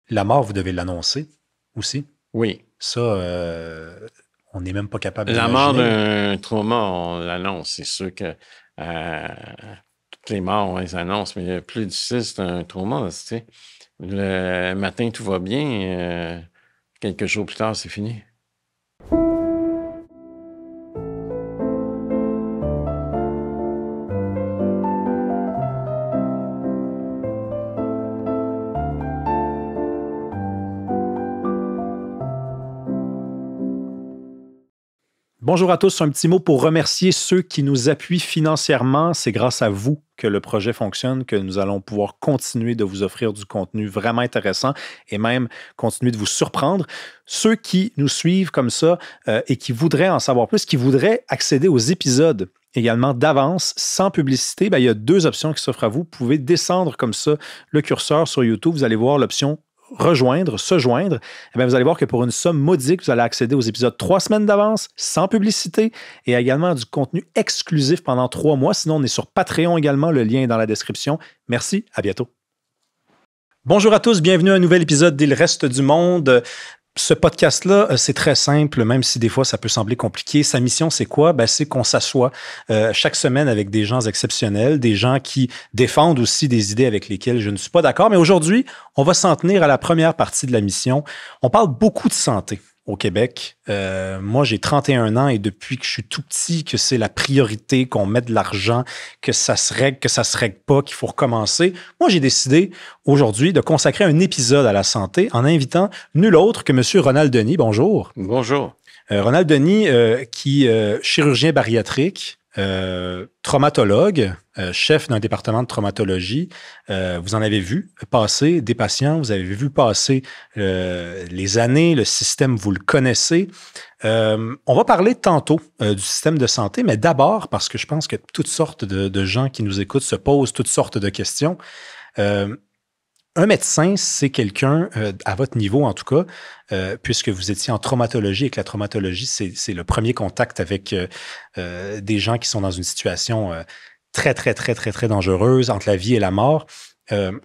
La mort, vous devez l'annoncer aussi. Oui. Ça, on n'est même pas capable La mort d'imaginer. d'un trauma, on l'annonce. C'est sûr que euh, toutes les morts, on les annonce, mais le plus difficile, c'est un trauma. Tu sais. Le matin, tout va bien. Quelques jours plus tard, c'est fini. Bonjour à tous, un petit mot pour remercier ceux qui nous appuient financièrement. C'est grâce à vous que le projet fonctionne, que nous allons pouvoir continuer de vous offrir du contenu vraiment intéressant et même continuer de vous surprendre. Ceux qui nous suivent comme ça et qui voudraient en savoir plus, qui voudraient accéder aux épisodes également d'avance, sans publicité, il y a deux options qui s'offrent à vous. Vous pouvez descendre comme ça le curseur sur YouTube. Vous allez voir l'option rejoindre, se joindre, vous allez voir que pour une somme modique, vous allez accéder aux épisodes 3 semaines d'avance, sans publicité, et également du contenu exclusif pendant 3 mois. Sinon, on est sur Patreon également, le lien est dans la description. Merci, à bientôt. Bonjour à tous, bienvenue à un nouvel épisode d'Il reste du monde. Ce podcast-là, c'est très simple, même si des fois ça peut sembler compliqué. Sa mission, c'est quoi? C'est qu'on s'assoit chaque semaine avec des gens exceptionnels, des gens qui défendent aussi des idées avec lesquelles je ne suis pas d'accord. Mais aujourd'hui, on va s'en tenir à la première partie de la mission. On parle beaucoup de santé au Québec. Moi, j'ai 31 ans et depuis que je suis tout petit, que c'est la priorité, qu'on met de l'argent, que ça se règle pas, qu'il faut recommencer. Moi, j'ai décidé aujourd'hui de consacrer un épisode à la santé en invitant nul autre que M. Ronald Denis. Bonjour. Bonjour. Ronald Denis, chirurgien bariatrique, traumatologue, chef d'un département de traumatologie. Vous en avez vu passer des patients, vous avez vu passer les années, le système, vous le connaissez. On va parler tantôt du système de santé, mais d'abord parce que je pense que toutes sortes de gens qui nous écoutent se posent toutes sortes de questions. Un médecin, c'est quelqu'un, à votre niveau en tout cas, puisque vous étiez en traumatologie et que la traumatologie, c'est le premier contact avec des gens qui sont dans une situation très, très, très, très, très dangereuse entre la vie et la mort. Plein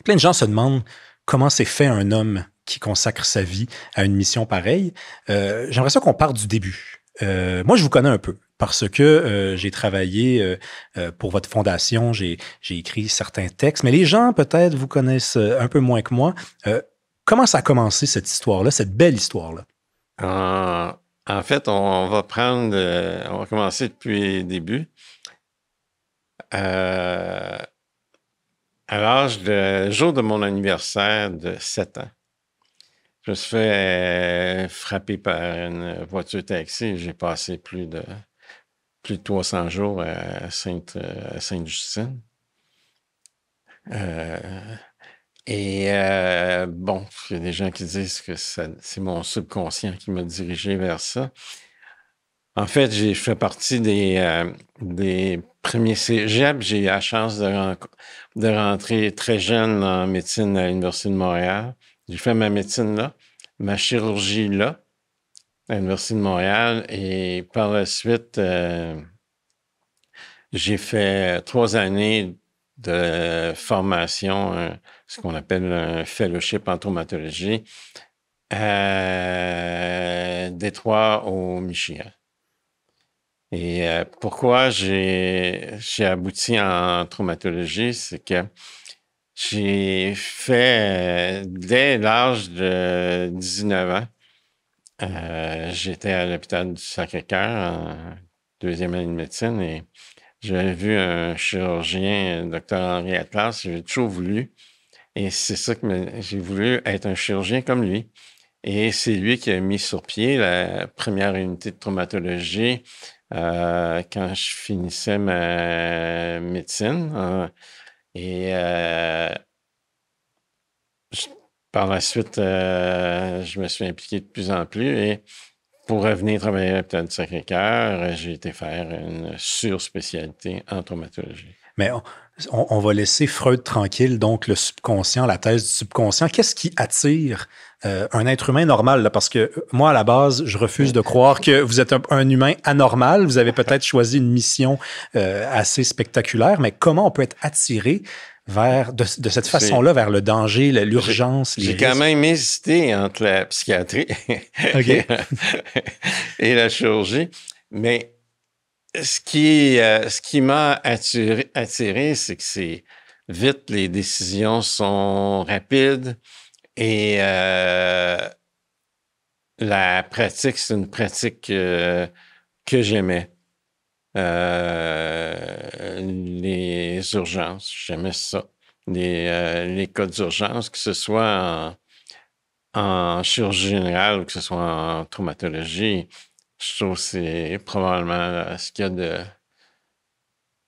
de gens se demandent comment c'est fait un homme qui consacre sa vie à une mission pareille. J'aimerais ça qu'on parte du début. Moi, je vous connais un peu parce que j'ai travaillé pour votre fondation, j'ai écrit certains textes, mais les gens peut-être vous connaissent un peu moins que moi. Comment ça a commencé cette histoire-là, cette belle histoire-là? En fait, on va commencer depuis le début. À le jour de mon anniversaire de 7 ans, je me suis fait frapper par une voiture taxi. J'ai passé plus de 300 jours à Sainte-Justine. Il y a des gens qui disent que c'est mon subconscient qui m'a dirigé vers ça. En fait, j'ai fait partie des premiers cégeps. J'ai eu la chance de rentrer très jeune en médecine à l'Université de Montréal. J'ai fait ma médecine là, ma chirurgie là, à l'Université de Montréal. Et par la suite, j'ai fait 3 années de formation, ce qu'on appelle un fellowship en traumatologie, à Détroit, au Michigan. Et pourquoi j'ai abouti en traumatologie, c'est que j'ai fait, dès l'âge de 19 ans, j'étais à l'hôpital du Sacré-Cœur en 2e année de médecine et j'avais vu un chirurgien, Dr. Henri Atlas, j'ai toujours voulu. Et c'est ça que j'ai voulu être un chirurgien comme lui. Et c'est lui qui a mis sur pied la première unité de traumatologie quand je finissais ma médecine. Par la suite, je me suis impliqué de plus en plus et pour revenir travailler à l'hôpital du Sacré-Cœur, j'ai été faire une surspécialité en traumatologie. Mais on va laisser Freud tranquille, donc le subconscient, la thèse du subconscient. Qu'est-ce qui attire un être humain normal? Là? Parce que moi, à la base, je refuse de croire que vous êtes un humain anormal. Vous avez peut-être choisi une mission assez spectaculaire, mais comment on peut être attiré de cette C'est- façon-là vers le danger, l'urgence, les J'ai quand risques? même hésité entre la psychiatrie OK. et la chirurgie, mais ce qui m'a attiré, c'est que c'est vite, les décisions sont rapides et la pratique, c'est une pratique que j'aimais. Les urgences, j'aimais ça. Les cas d'urgence, que ce soit en chirurgie générale ou que ce soit en traumatologie, je trouve que c'est probablement ce qu'il y a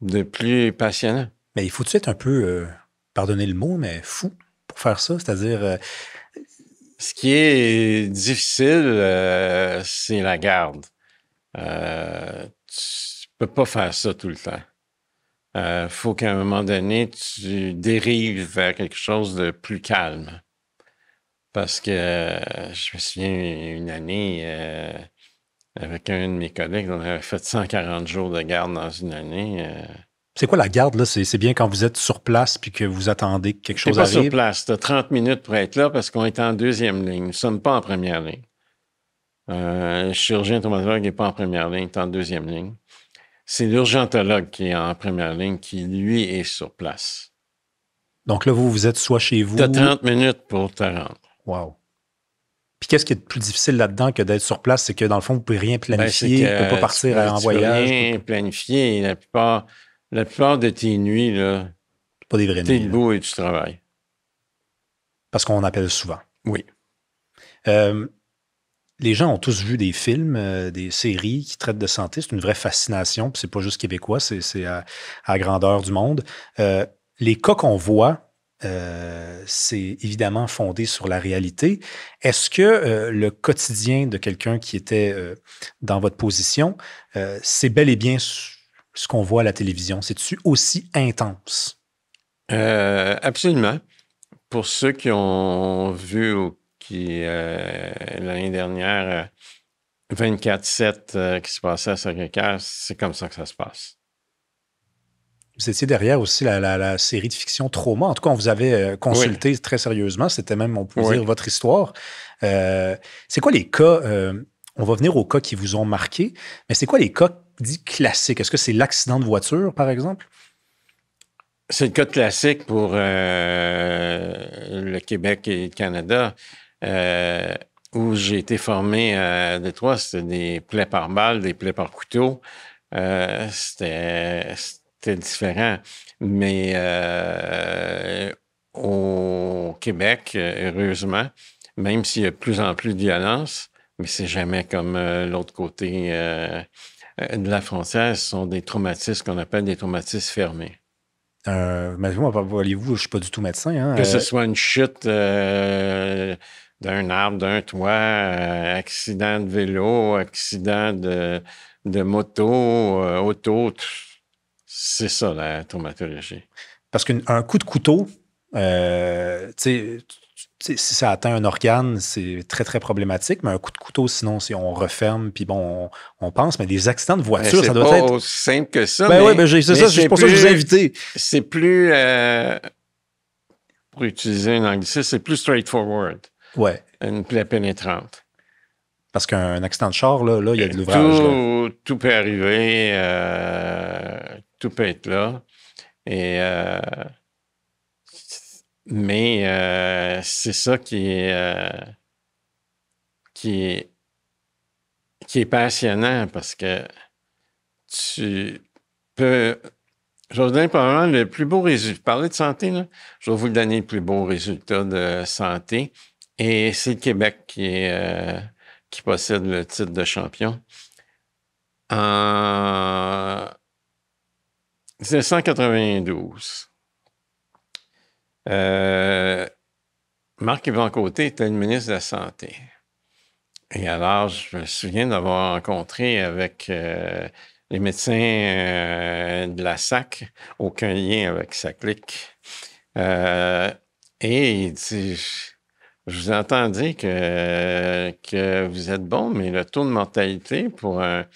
de plus passionnant. Mais il faut-tu être un peu, pardonnez le mot, mais fou pour faire ça? C'est-à-dire, Ce qui est difficile, c'est la garde. Tu peux pas faire ça tout le temps. Faut qu'à un moment donné, tu dérives vers quelque chose de plus calme. Parce que je me souviens une année, avec un de mes collègues, on avait fait 140 jours de garde dans une année. c'est quoi la garde, là? C'est bien quand vous êtes sur place puis que vous attendez que quelque T'es chose pas sur arrive? place, tu as 30 minutes pour être là parce qu'on est en deuxième ligne. Nous ne sommes pas en première ligne. Le chirurgien traumatologue n'est pas en première ligne, il est en deuxième ligne. C'est l'urgentologue qui est en première ligne qui, lui, est sur place. Donc là, vous êtes soit chez vous. Tu as 30 minutes pour te rendre. Wow. Puis qu'est-ce qui est le plus difficile là-dedans que d'être sur place? C'est que dans le fond, vous ne pouvez rien planifier, vous ne pouvez pas partir en voyage. Tu peux rien planifier. La plupart de tes nuits, là, Pas des vraies tu es nuits. debout et tu travailles. Parce qu'on appelle souvent. Oui. Les gens ont tous vu des films, des séries qui traitent de santé. C'est une vraie fascination. Puis c'est pas juste québécois, c'est à la grandeur du monde. Les cas qu'on voit, c'est évidemment fondé sur la réalité. Est-ce que le quotidien de quelqu'un qui était dans votre position, c'est bel et bien ce qu'on voit à la télévision? C'est-tu aussi intense? Absolument. Pour ceux qui ont vu ou qui, l'année dernière, 24/7 qui se passait à Sacré-Cœur, c'est comme ça que ça se passe. Vous étiez derrière aussi la série de fiction Trauma. En tout cas, on vous avait consulté très sérieusement. C'était même, on peut dire, votre histoire. C'est quoi les cas, on va venir aux cas qui vous ont marqué, mais c'est quoi les cas dits classiques? Est-ce que c'est l'accident de voiture, par exemple? C'est le cas classique pour le Québec et le Canada. Où j'ai été formé à Détroit, c'était des plaies par balle, des plaies par couteau. C'était différent. Mais au Québec, heureusement, même s'il y a de plus en plus de violence, mais c'est jamais comme l'autre côté de la frontière, ce sont des traumatismes qu'on appelle des traumatismes fermés. Mais voyez-vous, je ne suis pas du tout médecin. Hein, que ce soit une chute d'un arbre, d'un toit, accident de vélo, accident de moto, auto, c'est ça la traumatologie. Parce qu'un coup de couteau, si ça atteint un organe, c'est très, très problématique. Mais un coup de couteau, sinon, si on referme, puis bon, on pense. Mais des accidents de voiture, ça doit être... C'est pas aussi simple que ça. Ben oui, c'est ça. C'est pour ça que je vous ai invité. C'est plus... pour utiliser un anglicisme, c'est plus straightforward. Ouais. Une plaie pénétrante. Parce qu'un accident de char, là, il y a de l'ouvrage. Tout peut arriver, tout peut être là. Et, mais c'est ça qui est passionnant parce que tu peux... Je vais vous donner probablement le plus beau résultat. Parler de santé, là, je vais vous donner le plus beau résultat de santé. Et c'est le Québec qui possède le titre de champion. En 1992, Marc-Yvan Côté était le ministre de la Santé. Et alors, je me souviens d'avoir rencontré avec les médecins de la SAC, aucun lien avec SACLIC. Et il dit, je vous entends dire que vous êtes bon, mais le taux de mortalité pour un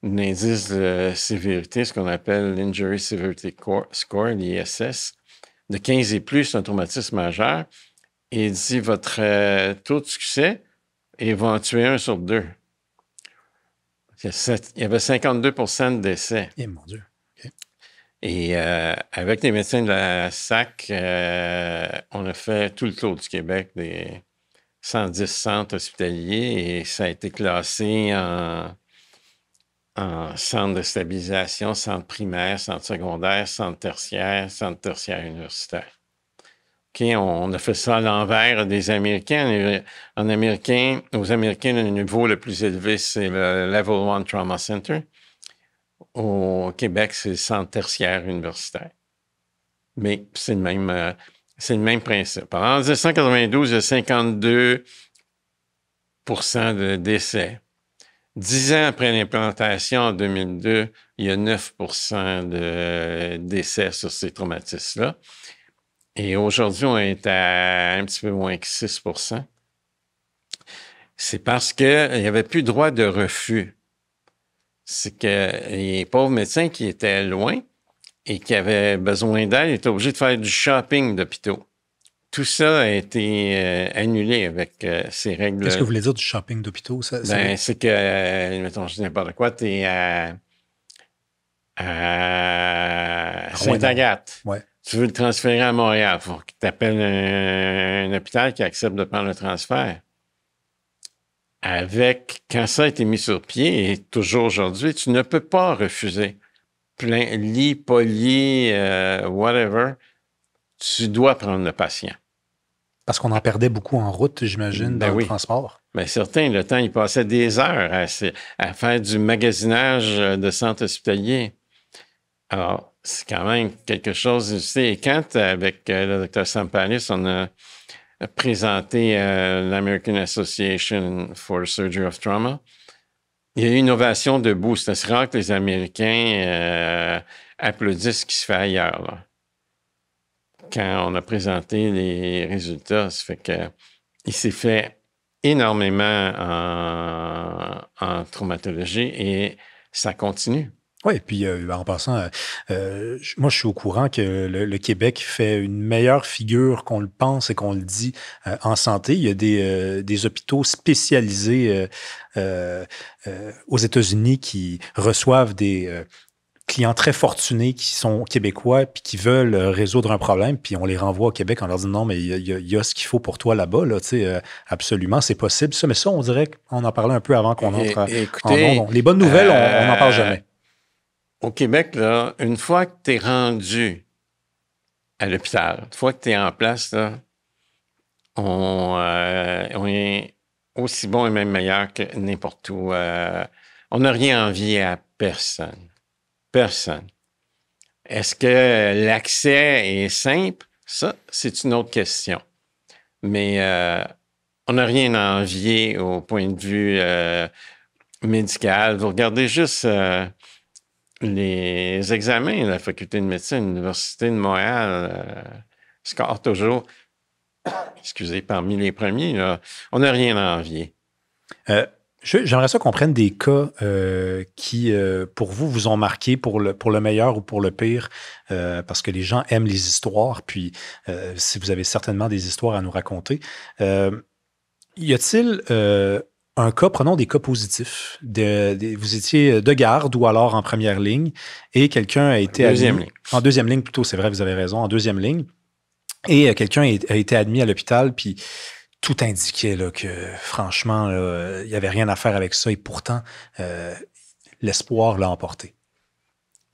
indice de sévérité, ce qu'on appelle l'Injury Severity Score, l'ISS, de 15 et plus, c'est un traumatisme majeur. Et il dit, votre taux de succès, ils vont en tuer 1 sur 2. Il y avait 52 de décès. Eh, mon Dieu. OK. Et avec les médecins de la SAC, on a fait tout le tour du Québec, des 110 centres hospitaliers, et ça a été classé en centre de stabilisation, centre primaire, centre secondaire, centre tertiaire universitaire. OK, on a fait ça à l'envers des Américains. En américain, aux Américains, le niveau le plus élevé, c'est le Level 1 Trauma Center. Au Québec, c'est le centre tertiaire universitaire. Mais c'est le même principe. En 1992, il y a 52 de décès. 10 ans après l'implantation, en 2002, il y a 9 de décès sur ces traumatismes-là. Et aujourd'hui, on est à un petit peu moins que 6 %. C'est parce qu'il n'y avait plus de droit de refus. C'est que les pauvres médecins qui étaient loin et qui avaient besoin d'aide étaient obligés de faire du shopping d'hôpitaux. Tout ça a été annulé avec ces règles. Qu'est-ce que vous voulez dire du shopping d'hôpitaux? C'est que, mettons, je dis n'importe quoi, tu es à Sainte-Agathe. Ouais. Tu veux le transférer à Montréal. Il faut que tu appelles un hôpital qui accepte de prendre le transfert. Quand ça a été mis sur pied, et toujours aujourd'hui, tu ne peux pas refuser. Plein lit, pas lit, whatever, tu dois prendre le patient. Parce qu'on en perdait beaucoup en route, j'imagine, dans le transport. Bien, certains, le temps, ils passaient des heures à faire du magasinage de centres hospitaliers. Alors, c'est quand même quelque chose. Et quand, avec le Dr. Sam Pallis, on a présenté l'American Association for Surgery of Trauma, il y a eu une ovation debout. C'est rare que les Américains applaudissent ce qui se fait ailleurs, là. Quand on a présenté les résultats, ça fait qu'il s'est fait énormément en traumatologie et ça continue. Oui, puis en passant, moi, je suis au courant que le Québec fait une meilleure figure qu'on le pense et qu'on le dit en santé. Il y a des hôpitaux spécialisés aux États-Unis qui reçoivent des clients très fortunés qui sont québécois puis qui veulent résoudre un problème, puis on les renvoie au Québec en leur disant non, mais il y a ce qu'il faut pour toi là-bas, là, absolument, c'est possible ça. Mais ça, on dirait qu'on en parlait un peu avant qu'on entre en ondes. Les bonnes nouvelles, on n'en parle jamais. Au Québec, là, une fois que tu es rendu à l'hôpital, une fois que tu es en place, là, on est aussi bon et même meilleur que n'importe où. On n'a rien à envier à personne. Personne. Est-ce que l'accès est simple? Ça, c'est une autre question. Mais on n'a rien à envier au point de vue médical. Vous regardez juste les examens de la faculté de médecine de l'Université de Montréal score toujours, parmi les premiers. Là, on n'a rien à envier. J'aimerais ça qu'on prenne des cas qui, pour vous, vous ont marqué pour le meilleur ou pour le pire, parce que les gens aiment les histoires, puis si vous avez certainement des histoires à nous raconter. Y a-t-il un cas, prenons des cas positifs, vous étiez de garde ou alors en première ligne, et quelqu'un a été en deuxième ligne plutôt, c'est vrai, vous avez raison, en deuxième ligne, et quelqu'un a été admis à l'hôpital, puis tout indiquait là, que, franchement, il n'y avait rien à faire avec ça. Et pourtant, l'espoir l'a emporté.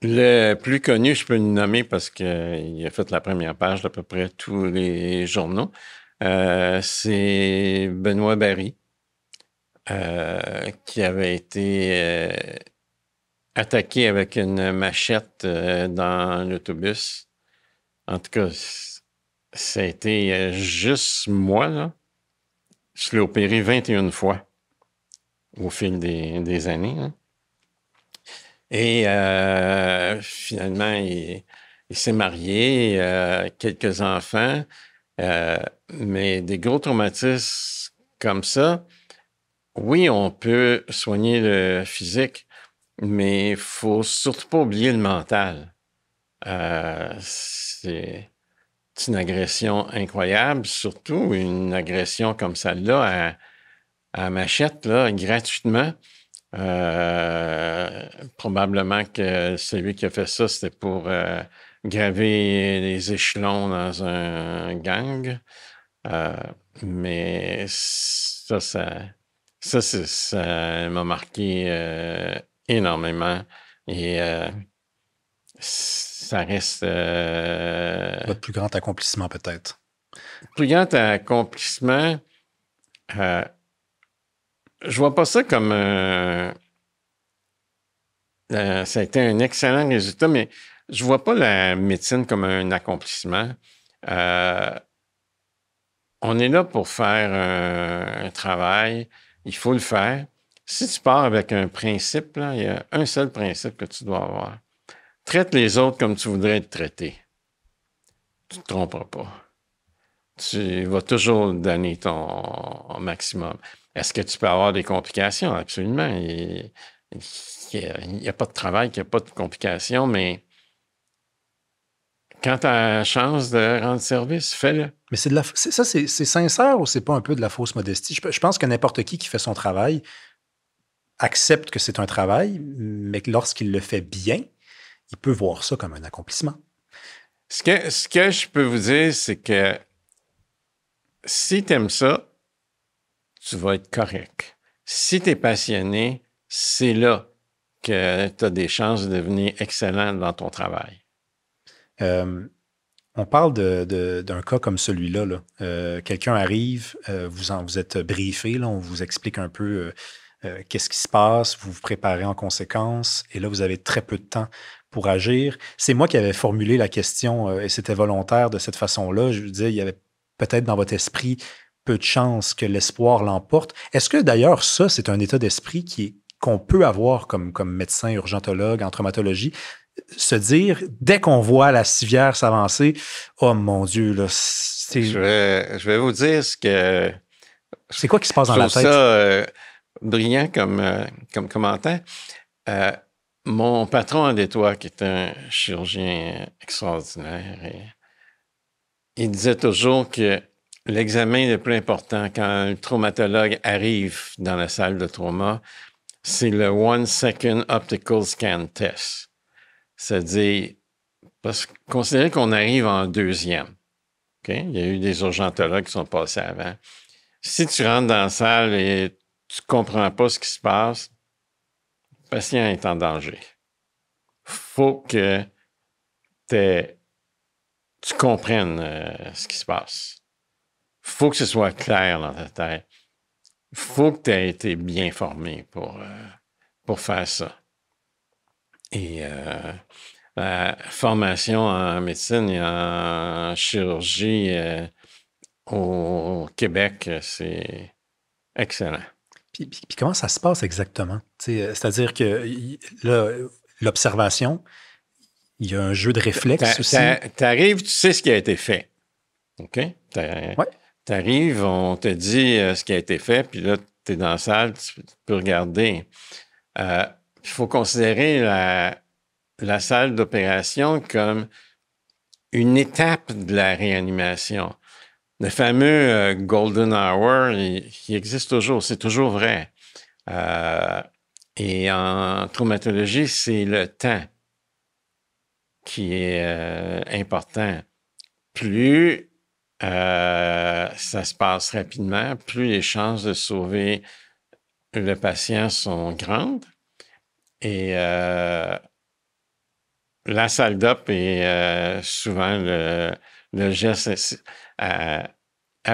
Le plus connu, je peux le nommer parce qu'il a fait la première page d'à peu près tous les journaux. C'est Benoît Barry, qui avait été attaqué avec une machette dans l'autobus. En tout cas, ça a été juste moi, là. Je l'ai opéré 21 fois au fil des années. Hein. Et finalement, il s'est marié, quelques enfants, mais des gros traumatismes comme ça, oui, on peut soigner le physique, mais il faut surtout pas oublier le mental. c'est une agression incroyable, surtout une agression comme celle-là à machette, là, gratuitement. Probablement que celui qui a fait ça, c'était pour graver les échelons dans un gang. Mais ça m'a marqué énormément. Et ça reste Votre plus grand accomplissement, peut-être. plus grand accomplissement. Je vois pas ça comme ça a été un excellent résultat, mais je vois pas la médecine comme un accomplissement. On est là pour faire un travail, il faut le faire. Si tu pars avec un principe, là, il y a un seul principe que tu dois avoir. Traite les autres comme tu voudrais être traité. Tu ne te tromperas pas. Tu vas toujours donner ton maximum. Est-ce que tu peux avoir des complications? Absolument. Il n'y a pas de travail qui n'a pas de complications, mais quand tu as la chance de rendre service, fais-le. Mais c'est sincère ou c'est pas un peu de la fausse modestie? Je pense que n'importe qui fait son travail accepte que c'est un travail, mais que lorsqu'il le fait bien, il peut voir ça comme un accomplissement. Ce que je peux vous dire, c'est que si tu aimes ça, tu vas être correct. Si tu es passionné, c'est là que tu as des chances de devenir excellent dans ton travail. On parle d'un cas comme celui-là. Là. Quelqu'un arrive, vous êtes briefé, là, on vous explique un peu qu'est-ce qui se passe, vous vous préparez en conséquence, et là, vous avez très peu de temps pour agir. C'est moi qui avais formulé la question, et c'était volontaire de cette façon-là. Je veux dire, il y avait peut-être dans votre esprit peu de chances que l'espoir l'emporte. Est-ce que d'ailleurs, ça, c'est un état d'esprit qu'on peut avoir comme médecin, urgentologue, en traumatologie, se dire, dès qu'on voit la civière s'avancer, oh mon Dieu, là, Je vais vous dire ce que... C'est quoi qui se passe dans je la trouve tête? ça brillant comme commentaire. Mon patron à Détroit, qui est un chirurgien extraordinaire, il disait toujours que l'examen le plus important quand un traumatologue arrive dans la salle de trauma, c'est le 1-second optical scan test. C'est-à-dire, parce que considérez qu'on arrive en deuxième. Okay? Il y a eu des urgentologues qui sont passés avant. Si tu rentres dans la salle et tu ne comprends pas ce qui se passe, le patient est en danger. Il faut que tu comprennes ce qui se passe. Il faut que ce soit clair dans ta tête. Il faut que tu aies été bien formé pour faire ça. Et la formation en médecine et en chirurgie au Québec, c'est excellent. Puis comment ça se passe exactement? C'est-à-dire que là, l'observation, il y a un jeu de réflexe aussi. Tu arrives, tu sais ce qui a été fait. OK? Ouais. Tu arrives, on te dit ce qui a été fait, puis là, tu es dans la salle, tu peux regarder. Il faut considérer la salle d'opération comme une étape de la réanimation. Le fameux Golden Hour, il existe toujours, c'est toujours vrai. Et en traumatologie, c'est le temps qui est important. Plus ça se passe rapidement, plus les chances de sauver le patient sont grandes. Et la salle d'op est souvent le geste à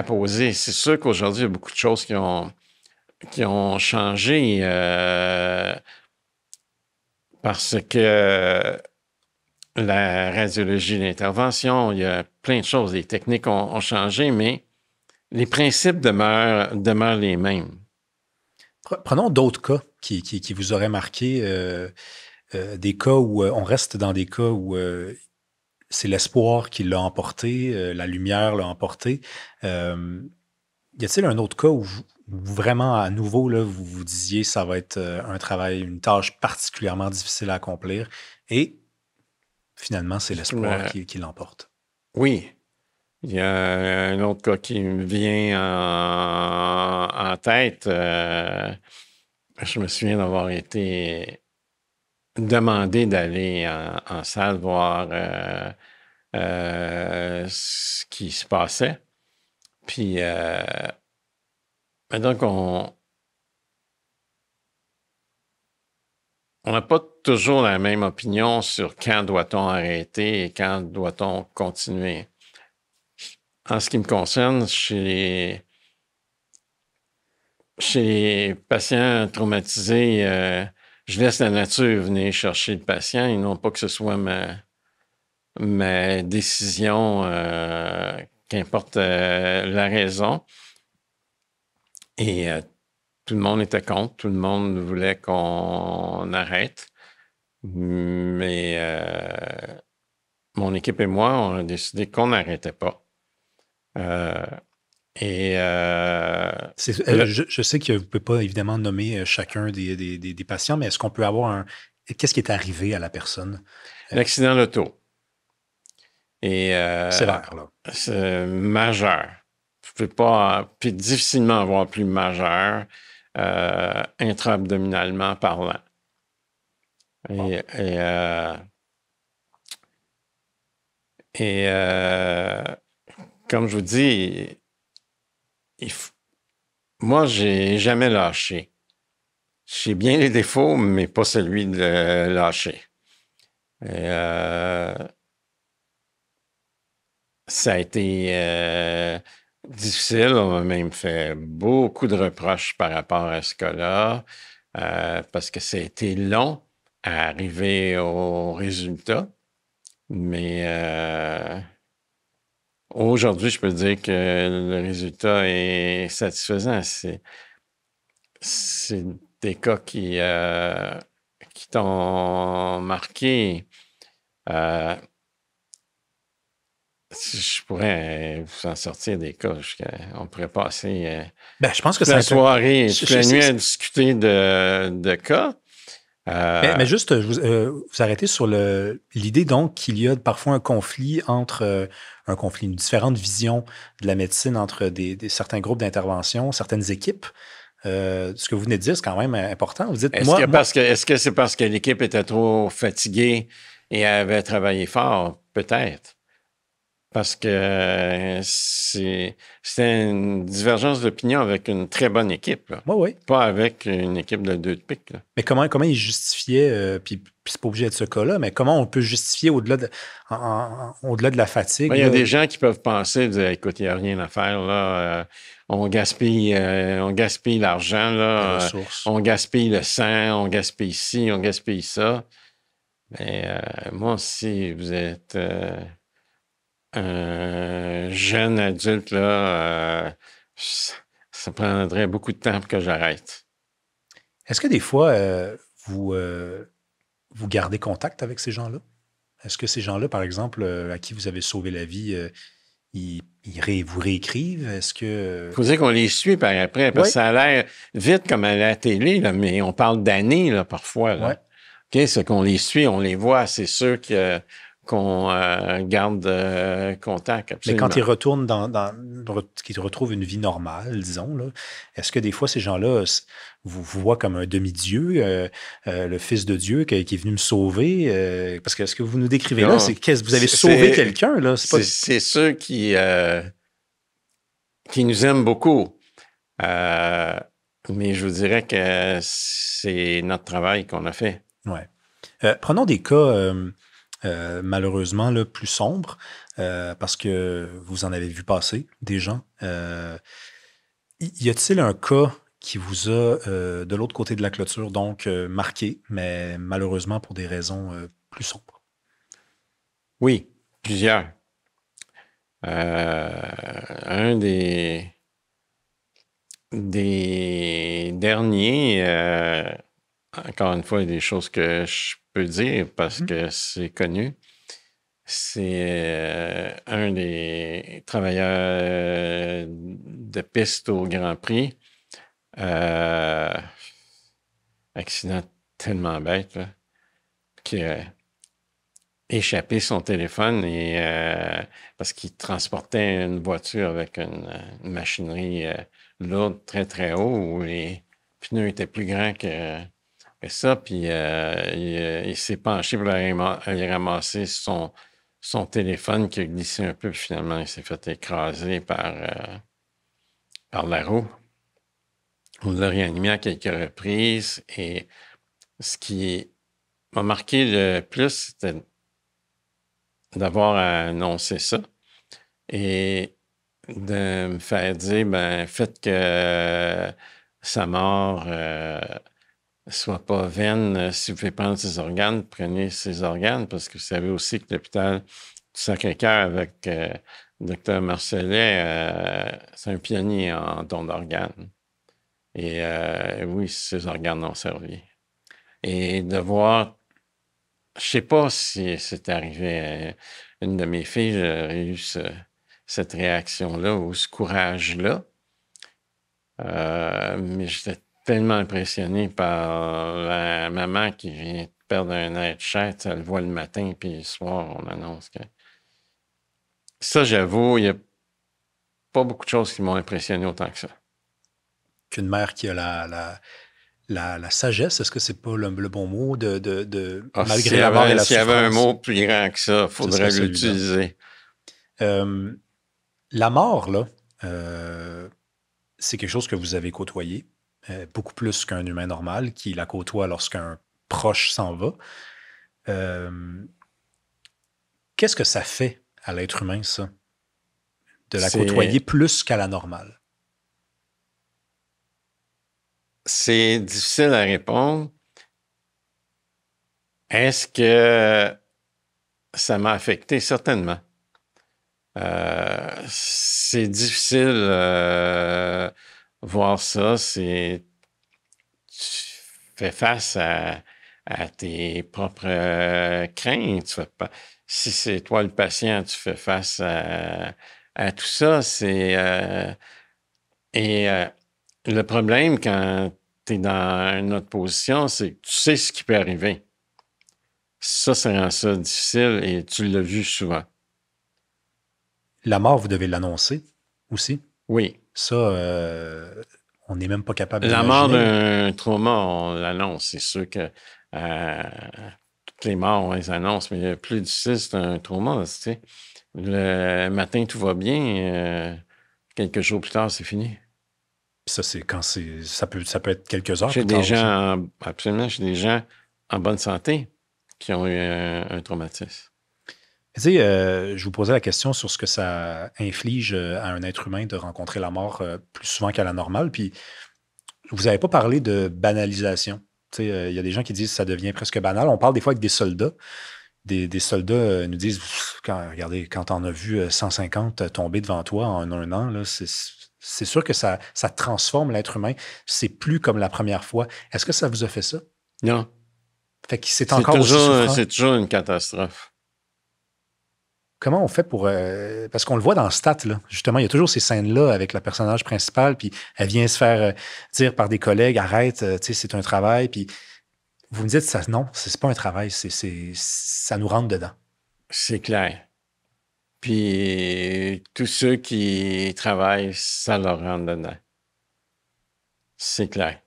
poser. C'est sûr qu'aujourd'hui, il y a beaucoup de choses qui ont changé parce que la radiologie d'intervention, il y a plein de choses. Les techniques ont changé, mais les principes demeurent les mêmes. Prenons d'autres cas qui vous auraient marqué, des cas où on reste dans des cas où c'est l'espoir qui l'a emporté, la lumière l'a emporté. Y a-t-il un autre cas où vraiment à nouveau, là, vous vous disiez ça va être un travail, une tâche particulièrement difficile à accomplir et finalement c'est l'espoir qui l'emporte? Oui. Il y a un autre cas qui me vient en tête. Je me souviens d'avoir été demandé d'aller en salle voir ce qui se passait. Puis, donc, on n'a pas toujours la même opinion sur quand doit-on arrêter et quand doit-on continuer. En ce qui me concerne, chez les patients traumatisés, je laisse la nature venir chercher le patient et non pas que ce soit ma décision, qu'importe la raison. Et tout le monde était contre, tout le monde voulait qu'on arrête. Mais mon équipe et moi, on a décidé qu'on n'arrêtait pas. Je sais que vous ne pouvez pas évidemment nommer chacun des patients, mais est-ce qu'on peut avoir un... Qu'est-ce qui est arrivé à la personne? L'accident d'auto. Et Sévère, là. c'est majeur. Vous ne pouvez pas, puis difficilement avoir plus majeur intra-abdominalement parlant. Et comme je vous dis, moi, j'ai jamais lâché. J'ai bien les défauts, mais pas celui de lâcher. Et, ça a été difficile. On m'a même fait beaucoup de reproches par rapport à ce cas-là, parce que ça a été long à arriver au résultat. Mais aujourd'hui, je peux dire que le résultat est satisfaisant. C'est des cas qui t'ont marqué. Je pourrais vous en sortir des cas. On pourrait passer Je pense que toute la soirée, Je- toute la je- nuit à discuter de cas. Mais juste, vous arrêtez sur l'idée donc qu'il y a parfois un conflit entre une différente vision de la médecine entre certains groupes d'intervention, certaines équipes. Ce que vous venez de dire, c'est quand même important. Vous dites, Est-ce que c'est parce que l'équipe était trop fatiguée et avait travaillé fort? Peut-être. Parce que c'était une divergence d'opinion avec une très bonne équipe, là. Oui. Pas avec une équipe de 2 de pique, là. Mais comment il justifiait, puis c'est pas obligé d'être ce cas-là, mais comment on peut justifier au-delà de la fatigue? Il y a des gens qui peuvent penser, dire, écoute, il n'y a rien à faire, là. On gaspille l'argent, là. Les ressources. On gaspille le sang, on gaspille ci, on gaspille ça. Mais moi, si vous êtes un jeune adulte, là, ça prendrait beaucoup de temps pour que j'arrête. Est-ce que des fois, vous gardez contact avec ces gens-là? Est-ce que ces gens-là, par exemple, à qui vous avez sauvé la vie, vous réécrivent? Est-ce que... Il faut dire qu'on les suit par après, parce que ça a l'air vite comme à la télé, là, mais on parle d'années là, parfois. Là. Ouais. Okay, c'est qu'on les suit, on les voit, c'est sûr qu'on garde contact. Absolument. Mais quand ils retournent qu'ils retrouvent une vie normale, disons, là, est-ce que des fois, ces gens-là vous voient comme un demi-dieu, le fils de Dieu qui est venu me sauver? Parce que ce que vous nous décrivez là, c'est que vous avez sauvé quelqu'un. Là. C'est ceux qui nous aiment beaucoup. Mais je vous dirais que c'est notre travail qu'on a fait. Ouais. Prenons des cas... malheureusement, là, plus sombres, parce que vous en avez vu passer des gens. Y a-t-il un cas qui vous a, de l'autre côté de la clôture, donc marqué, mais malheureusement pour des raisons plus sombres? Oui, plusieurs. Un des derniers, encore une fois, il y a des choses que je peux dire parce que c'est connu. C'est un des travailleurs de piste au Grand Prix. Accident tellement bête, là, que échappé son téléphone parce qu'il transportait une voiture avec une machinerie lourde très, très haut où les pneus étaient plus grands que ça. Puis il s'est penché pour aller ramasser son téléphone qui a glissé un peu. Puis finalement, il s'est fait écraser par la roue. On l'a réanimé à quelques reprises. Et ce qui m'a marqué le plus, c'était d'avoir annoncé ça et de me faire dire, ben, faites que sa mort soit pas vaine. Si vous pouvez prendre ses organes, prenez ses organes, parce que vous savez aussi que l'hôpital du Sacré-Cœur avec Dr Marcellet, c'est un pionnier en don d'organes. Et oui, ses organes ont servi. Et de voir, je sais pas si c'est arrivé à une de mes filles, j'aurais eu cette réaction-là ou ce courage-là. Mais j'étais tellement impressionné par la maman qui vient de perdre un être cher. Elle le voit le matin, puis le soir, on annonce que... Ça, j'avoue, il n'y a pas beaucoup de choses qui m'ont impressionné autant que ça. Qu'une mère qui a la sagesse, est-ce que c'est pas le bon mot, malgré la mort et la souffrance? S'il y avait un mot plus grand que ça, il faudrait serait l'utiliser. La mort, là, c'est quelque chose que vous avez côtoyé, beaucoup plus qu'un humain normal qui la côtoie lorsqu'un proche s'en va. Qu'est-ce que ça fait à l'être humain, ça, de la côtoyer plus qu'à la normale? C'est difficile à répondre. Est-ce que ça m'a affecté? Certainement. C'est difficile voir ça. Tu fais face à tes propres craintes. Si c'est toi le patient, tu fais face à tout ça. Le problème quand tu es dans une autre position, c'est que tu sais ce qui peut arriver. Ça rend ça difficile et tu l'as vu souvent. La mort, vous devez l'annoncer aussi? Oui. Ça, on n'est même pas capable La d'imaginer. mort d'un trauma, on l'annonce. C'est sûr que toutes les morts, on les annonce, mais le plus difficile, c'est un trauma. Tu sais. Le matin, tout va bien. Quelques jours plus tard, c'est fini. Ça, c'est quand ça peut être quelques heures J'ai plus tard des gens, absolument, j'ai des gens en bonne santé qui ont eu un traumatisme. Tu sais, je vous posais la question sur ce que ça inflige à un être humain de rencontrer la mort plus souvent qu'à la normale. Puis, vous n'avez pas parlé de banalisation. Tu sais, il y a des gens qui disent que ça devient presque banal. On parle des fois avec des soldats. Des soldats nous disent, regardez, quand on a vu 150 tomber devant toi en un an, là, c'est sûr que ça transforme l'être humain. C'est plus comme la première fois. Est-ce que ça vous a fait ça? Non. Fait que c'est encore aussi souffrant. C'est toujours une catastrophe. Comment on fait pour... parce qu'on le voit dans Stat, là. Justement, il y a toujours ces scènes-là avec le personnage principal, puis elle vient se faire dire par des collègues, arrête, tu sais, c'est un travail, puis vous me dites, ça, non, c'est pas un travail, ça nous rentre dedans. C'est clair. Puis tous ceux qui travaillent, ça leur rentre dedans. C'est clair.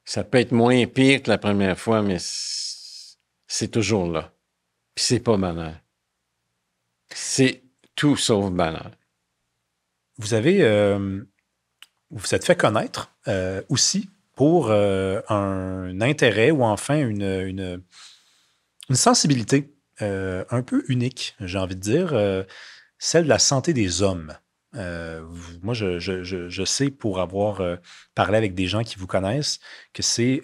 Ça peut être moins pire que la première fois, mais c'est toujours là. Puis c'est pas banal. C'est tout sauf banal. Vous vous êtes fait connaître aussi pour un intérêt ou enfin une sensibilité un peu unique, j'ai envie de dire, celle de la santé des hommes. Moi, je sais, pour avoir parlé avec des gens qui vous connaissent, que c'est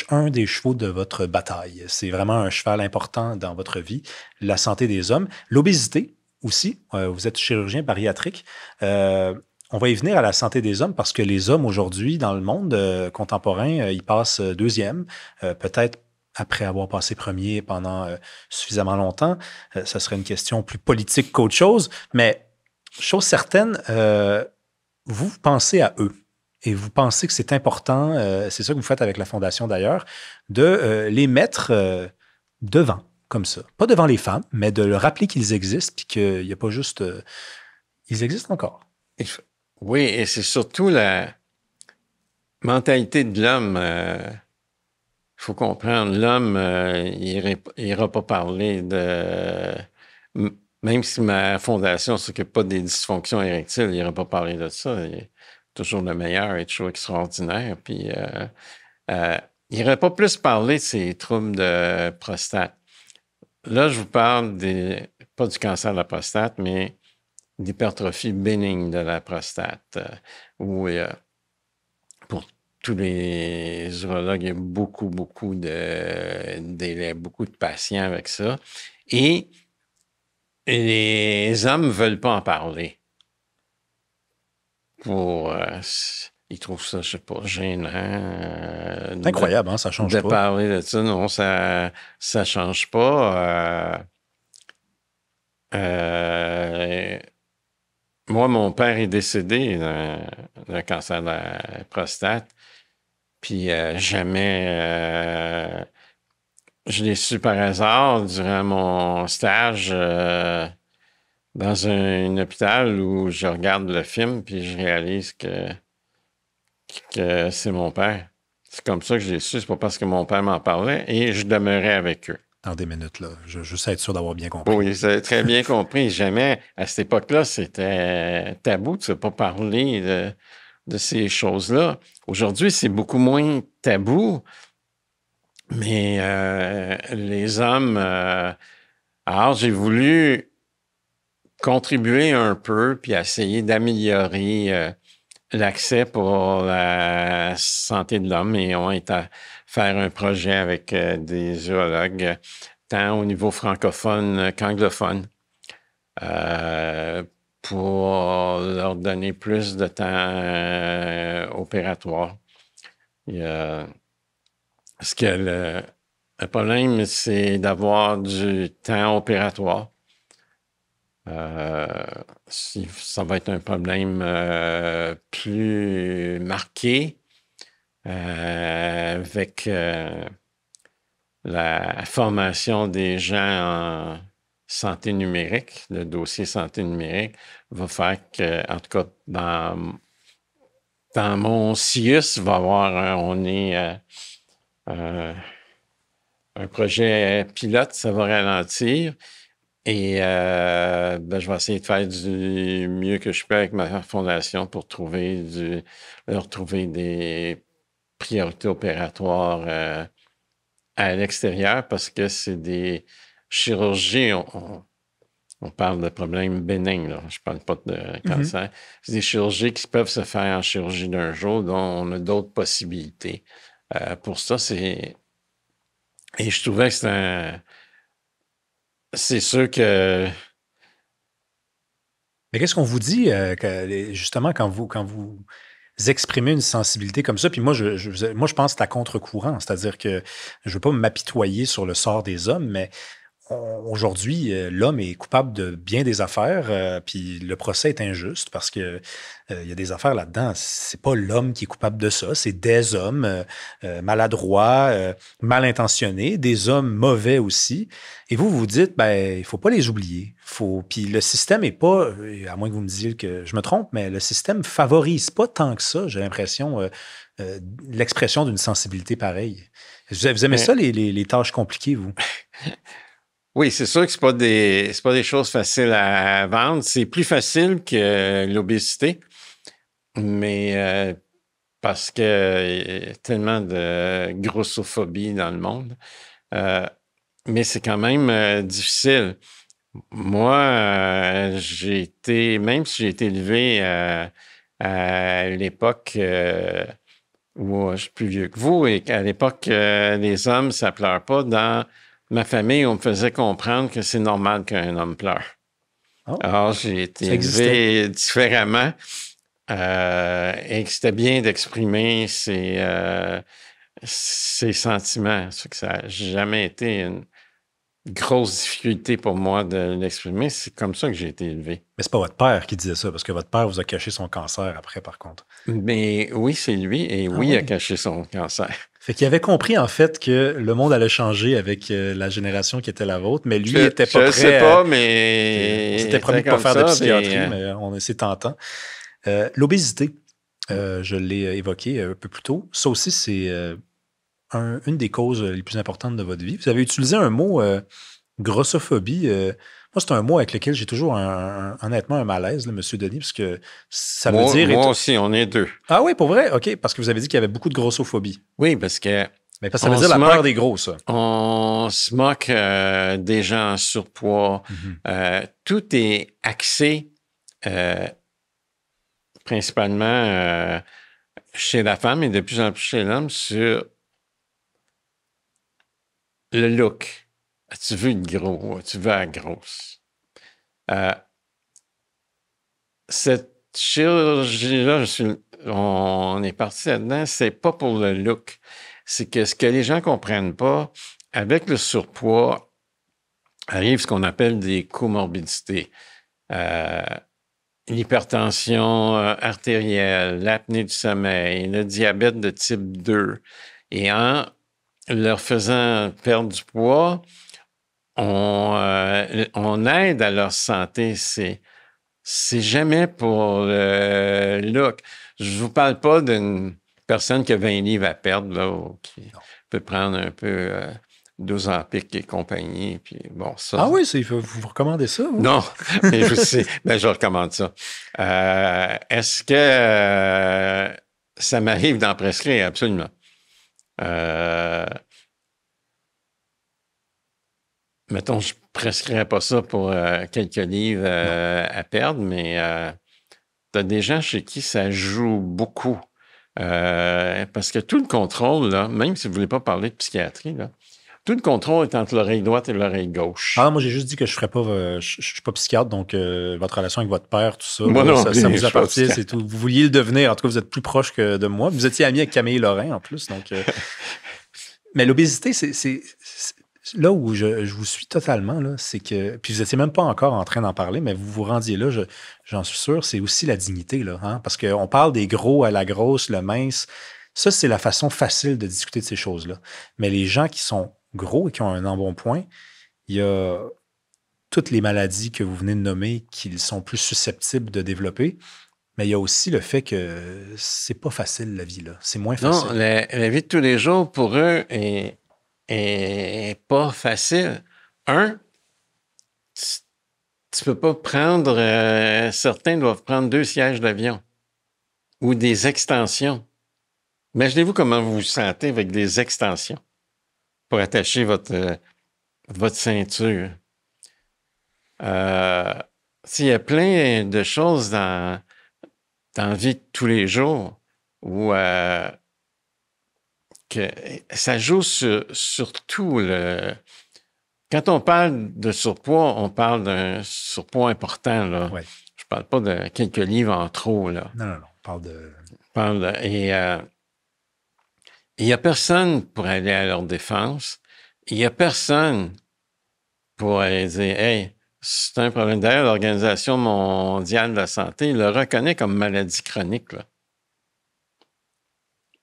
un des chevaux de votre bataille. C'est vraiment un cheval important dans votre vie, la santé des hommes. L'obésité aussi, vous êtes chirurgien bariatrique. On va y venir à la santé des hommes parce que les hommes aujourd'hui, dans le monde contemporain, ils passent deuxième, peut-être après avoir passé premier pendant suffisamment longtemps. Ça serait une question plus politique qu'autre chose, mais chose certaine, vous pensez à eux et vous pensez que c'est important, c'est ça que vous faites avec la Fondation d'ailleurs, de les mettre devant, comme ça. Pas devant les femmes, mais de leur rappeler qu'ils existent, puis qu'il n'y a pas juste... ils existent encore. Oui, et c'est surtout la mentalité de l'homme. Il faut comprendre, l'homme, il n'ira pas parler de... Même si ma fondation ne s'occupe pas des dysfonctions érectiles, il n'ira pas parler de ça. Il est toujours le meilleur, il est toujours extraordinaire. Puis, il n'aurait pas plus parlé de ses troubles de prostate. Là, je vous parle pas du cancer de la prostate, mais d'hypertrophie bénigne de la prostate, où pour tous les urologues, il y a beaucoup de patients avec ça. Et les hommes ne veulent pas en parler. Ils trouvent ça, je sais pas, gênant. C'est incroyable, hein? Ça change de pas. parler de ça. Non, ça change pas. Moi, mon père est décédé d'un cancer de la prostate. Puis jamais... je l'ai su par hasard durant mon stage dans un hôpital où je regarde le film puis je réalise que c'est mon père. C'est comme ça que je l'ai su. C'est pas parce que mon père m'en parlait et je demeurais avec eux. Dans des minutes, là. Je sais être sûr d'avoir bien compris. Oui, vous avez très bien compris. Jamais, à cette époque-là, c'était tabou de ne pas parler de ces choses-là. Aujourd'hui, c'est beaucoup moins tabou, mais les hommes... alors, j'ai voulu contribuer un peu puis essayer d'améliorer l'accès pour la santé de l'homme et on est à faire un projet avec des urologues, tant au niveau francophone qu'anglophone, pour leur donner plus de temps opératoire. Parce que le problème, c'est d'avoir du temps opératoire. Ça va être un problème plus marqué avec la formation des gens en santé numérique. Le dossier santé numérique va faire que, en tout cas, dans mon CIUS, on est un projet pilote, ça va ralentir. Et je vais essayer de faire du mieux que je peux avec ma fondation pour leur trouver des priorités opératoires à l'extérieur parce que c'est des chirurgies, on parle de problèmes bénins, là. Je ne parle pas de cancer. C'est des chirurgies qui peuvent se faire en chirurgie d'un jour, dont on a d'autres possibilités. Pour ça, et je trouvais que c'est sûr que... Mais qu'est-ce qu'on vous dit, justement, quand vous exprimez une sensibilité comme ça? Puis moi, je pense que c'est à contre-courant, c'est-à-dire que je ne veux pas m'apitoyer sur le sort des hommes, mais aujourd'hui, l'homme est coupable de bien des affaires, puis le procès est injuste parce que il y a des affaires là-dedans. C'est pas l'homme qui est coupable de ça, c'est des hommes maladroits, mal intentionnés, des hommes mauvais aussi. Et vous dites, ben, il faut pas les oublier. Puis le système est pas, à moins que vous me disiez que je me trompe, mais le système favorise pas tant que ça. J'ai l'impression l'expression d'une sensibilité pareille. Vous aimez ça les tâches compliquées, vous? Oui, c'est sûr que c'est pas des choses faciles à vendre. C'est plus facile que l'obésité, mais parce que y a tellement de grossophobie dans le monde. Mais c'est quand même difficile. Moi, même si j'ai été élevé à l'époque où je suis plus vieux que vous, et qu'à l'époque, les hommes, ça pleure pas. Dans ma famille, on me faisait comprendre que c'est normal qu'un homme pleure. Oh, Alors, j'ai été élevé différemment et que c'était bien d'exprimer ses sentiments. Ça n'a jamais été grosse difficulté pour moi de l'exprimer. C'est comme ça que j'ai été élevé. Mais c'est pas votre père qui disait ça, parce que votre père vous a caché son cancer après, par contre. Mais oui, c'est lui, et oui, il a caché son cancer. Fait qu'il avait compris, en fait, que le monde allait changer avec la génération qui était la vôtre, mais lui, il était pas prêt. Je sais pas, mais... On s'était promis de ne pas faire de psychiatrie, mais c'est tentant. L'obésité, je l'ai évoqué un peu plus tôt. Ça aussi, c'est une des causes les plus importantes de votre vie. Vous avez utilisé un mot, grossophobie. Moi, c'est un mot avec lequel j'ai toujours honnêtement un malaise, là, M. Denis, parce que ça veut dire... Moi aussi, on est deux. Ah oui, pour vrai? OK, parce que vous avez dit qu'il y avait beaucoup de grossophobie. Oui, parce que... Mais ça veut dire la peur des gros, ça. On se moque des gens en surpoids. Tout est axé principalement chez la femme et de plus en plus chez l'homme sur le look. Tu veux être gros, tu veux être grosse. Cette chirurgie-là, on est parti là-dedans, c'est pas pour le look. C'est que ce que les gens comprennent pas, avec le surpoids, arrive ce qu'on appelle des comorbidités. L'hypertension artérielle, l'apnée du sommeil, le diabète de type 2. Et en leur faisant perdre du poids, on aide à leur santé. C'est jamais pour le look. Je vous parle pas d'une personne qui a 20 livres à perdre, là, ou qui peut prendre un peu d'Ozempic et compagnie. Puis bon, ça. Ah oui, vous recommandez ça? Vous? Non, mais je sais. Ben, je recommande ça. Est-ce que ça m'arrive d'en prescrire? Absolument. Mettons, je ne prescrirais pas ça pour quelques livres à perdre, mais tu as des gens chez qui ça joue beaucoup. Parce que tout le contrôle, là, même si vous ne voulez pas parler de psychiatrie, là, tout le contrôle est entre l'oreille droite et l'oreille gauche. Ah, moi, j'ai juste dit que je ferais pas. Je suis pas psychiatre, donc votre relation avec votre père, tout ça, moi non, ça vous appartient, c'est tout. Vous vouliez le devenir. En tout cas, vous êtes plus proche que de moi. Vous étiez ami avec Camille Lorrain, en plus. Donc, mais l'obésité, c'est là où je vous suis totalement, là, c'est que. Puis vous n'étiez même pas encore en train d'en parler, mais vous vous rendiez là, j'en suis sûr, c'est aussi la dignité, là, hein? Parce qu'on parle des gros à la grosse, le mince. Ça, c'est la façon facile de discuter de ces choses-là. Mais les gens qui sont gros et qui ont un embonpoint, il y a toutes les maladies que vous venez de nommer qu'ils sont plus susceptibles de développer, mais il y a aussi le fait que c'est pas facile, la vie, là. C'est moins facile. Non, la vie de tous les jours, pour eux, est pas facile. Tu peux pas prendre... certains doivent prendre 2 sièges d'avion ou des extensions. Imaginez-vous comment vous vous sentez avec des extensions pour attacher votre ceinture. Il y a plein de choses dans la vie de tous les jours où que ça joue sur tout. Quand on parle de surpoids, on parle d'un surpoids important. Là. Ouais. Je parle pas de quelques livres en trop. Là. Non. On parle de... Et il n'y a personne pour aller à leur défense. Il n'y a personne pour aller dire « Hey, c'est un problème. » D'ailleurs, l'Organisation mondiale de la santé le reconnaît comme maladie chronique. Là.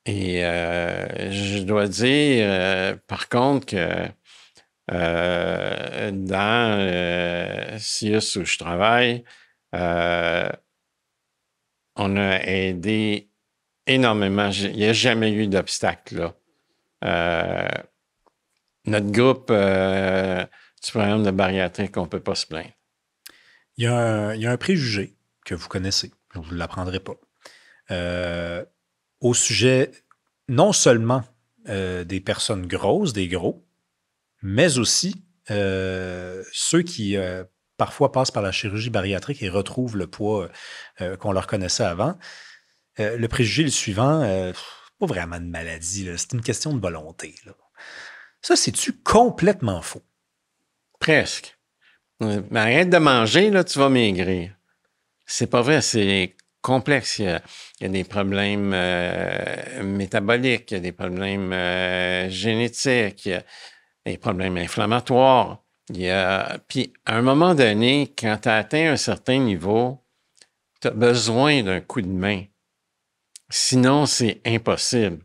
Et je dois dire, par contre, que dans CIUS où je travaille, on a aidé énormément. Il n'y a jamais eu d'obstacle. Notre groupe du programme de bariatrique, on ne peut pas se plaindre. Il y a un préjugé que vous connaissez, vous ne l'apprendrez pas, au sujet non seulement des personnes grosses, des gros, mais aussi ceux qui parfois passent par la chirurgie bariatrique et retrouvent le poids qu'on leur connaissait avant. Le préjugé est le suivant, pas vraiment de maladie, là, c'est une question de volonté. Là. Ça, c'est-tu complètement faux? Presque. Mais arrête de manger, là, tu vas maigrir. C'est pas vrai, c'est complexe. Il y a des problèmes métaboliques, il y a des problèmes génétiques, il y a des problèmes inflammatoires. Puis, à un moment donné, quand tu as atteint un certain niveau, tu as besoin d'un coup de main. Sinon, c'est impossible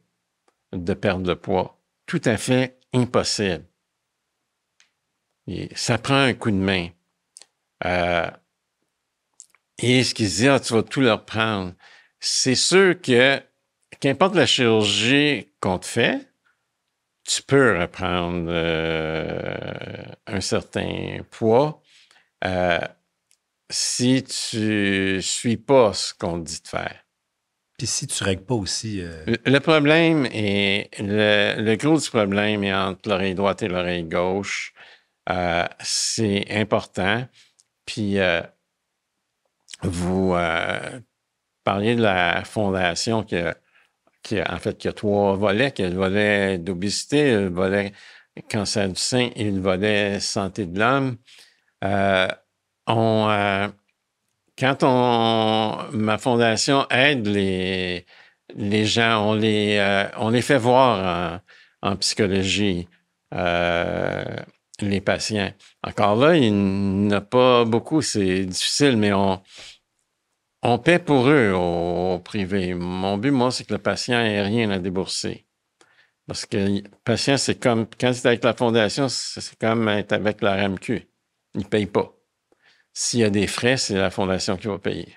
de perdre le poids. Tout à fait impossible. Et ça prend un coup de main. Et ce qu'ils se disent, tu vas tout leur prendre. C'est sûr que, qu'importe la chirurgie qu'on te fait, tu peux reprendre un certain poids si tu suis pas ce qu'on te dit de faire. Puis si tu règles pas aussi... Le problème est, le gros du problème est entre l'oreille droite et l'oreille gauche. C'est important. Puis, vous parliez de la fondation qui a 3 volets, qui a le volet d'obésité, le volet cancer du sein et le volet santé de l'homme. Ma fondation aide les gens, on les fait voir en psychologie, les patients. Encore là, il n'y en a pas beaucoup, c'est difficile, mais on paie pour eux au privé. Mon but, moi, c'est que le patient ait rien à débourser. Parce que le patient, c'est comme, quand c'est avec la fondation, c'est comme être avec la RAMQ. Il ne paye pas. S'il y a des frais, c'est la fondation qui va payer.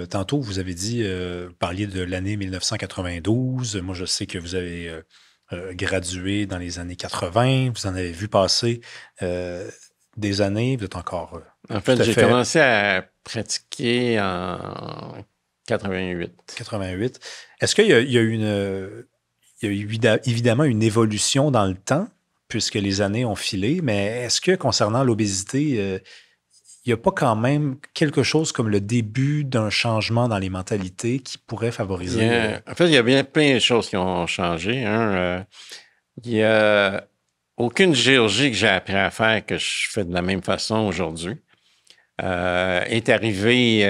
Tantôt, vous avez dit, vous parliez de l'année 1992. Moi, je sais que vous avez gradué dans les années 80. Vous en avez vu passer des années. Vous êtes encore En tout fait, à j'ai fait commencé à pratiquer en 88. 88. Est-ce qu'il y a, il y a il y a eu évidemment une évolution dans le temps, puisque les années ont filé, mais est-ce que concernant l'obésité, il n'y a pas quand même quelque chose comme le début d'un changement dans les mentalités qui pourrait favoriser... En fait, il y a bien plein de choses qui ont changé. Il y a aucune chirurgie que j'ai appris à faire que je fais de la même façon aujourd'hui. Est arrivé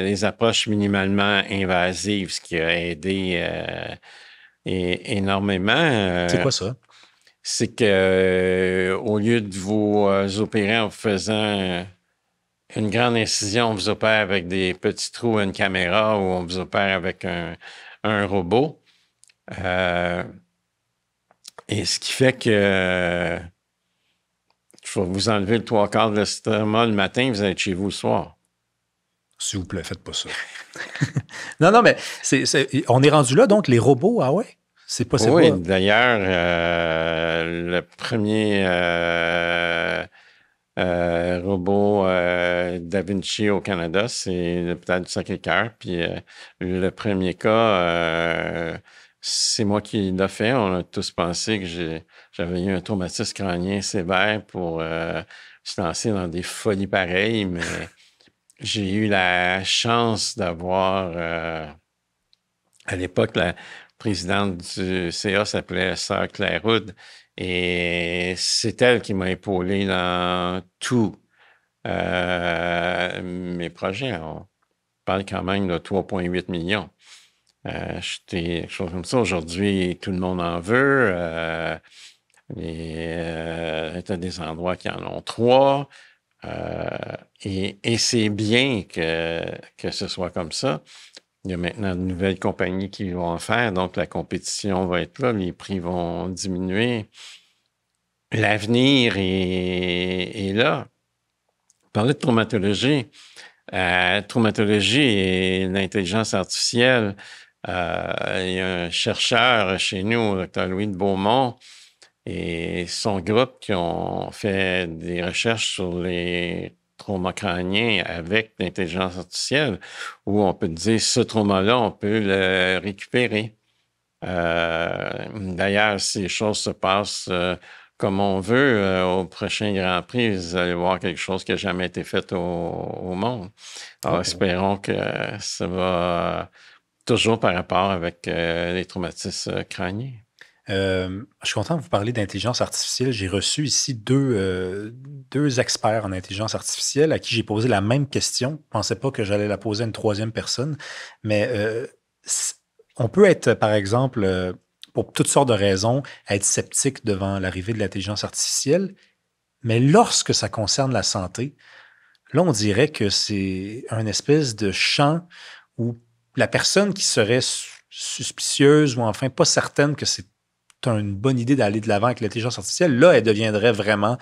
les approches minimalement invasives, ce qui a aidé énormément. C'est quoi ça? C'est que au lieu de vous opérer en vous faisant une grande incision, on vous opère avec des petits trous à une caméra ou on vous opère avec un robot. Et ce qui fait que je vais vous enlever le 3/4 de l'estomac le matin, vous êtes chez vous le soir. S'il vous plaît, faites pas ça. Non, mais on est rendu là, donc les robots, ah ouais? C'est pas... Oui, d'ailleurs, le premier robot Da Vinci au Canada, c'est l'hôpital du Sacré-Cœur. Puis le premier cas, c'est moi qui l'ai fait. On a tous pensé que j'avais eu un traumatisme crânien sévère pour se lancer dans des folies pareilles, mais j'ai eu la chance d'avoir, à l'époque, la présidente du CA s'appelait Sœur Claire Hood, et c'est elle qui m'a épaulé dans tous mes projets. On parle quand même de 3,8 millions. J'étais quelque chose comme ça. Aujourd'hui, tout le monde en veut. Il y a des endroits qui en ont 3. Et c'est bien que ce soit comme ça. Il y a maintenant de nouvelles compagnies qui vont en faire, donc la compétition va être là, les prix vont diminuer. L'avenir est là. Parler de traumatologie. Traumatologie et l'intelligence artificielle. Il y a un chercheur chez nous, Dr. Louis de Beaumont, et son groupe qui ont fait des recherches sur les traumas crâniens avec l'intelligence artificielle, où on peut dire ce trauma-là, on peut le récupérer. D'ailleurs, si les choses se passent comme on veut, au prochain Grand Prix, vous allez voir quelque chose qui n'a jamais été fait au monde. Alors, espérons que ça va toujours par rapport avec les traumatismes crâniens. Je suis content de vous parler d'intelligence artificielle. J'ai reçu ici deux experts en intelligence artificielle à qui j'ai posé la même question. Je ne pensais pas que j'allais la poser à une troisième personne, mais on peut être, par exemple, pour toutes sortes de raisons, être sceptique devant l'arrivée de l'intelligence artificielle. Mais lorsque ça concerne la santé, là, on dirait que c'est un espèce de champ où la personne qui serait suspicieuse ou enfin pas certaine que c'est une bonne idée d'aller de l'avant avec l'intelligence artificielle, là, elle deviendrait vraiment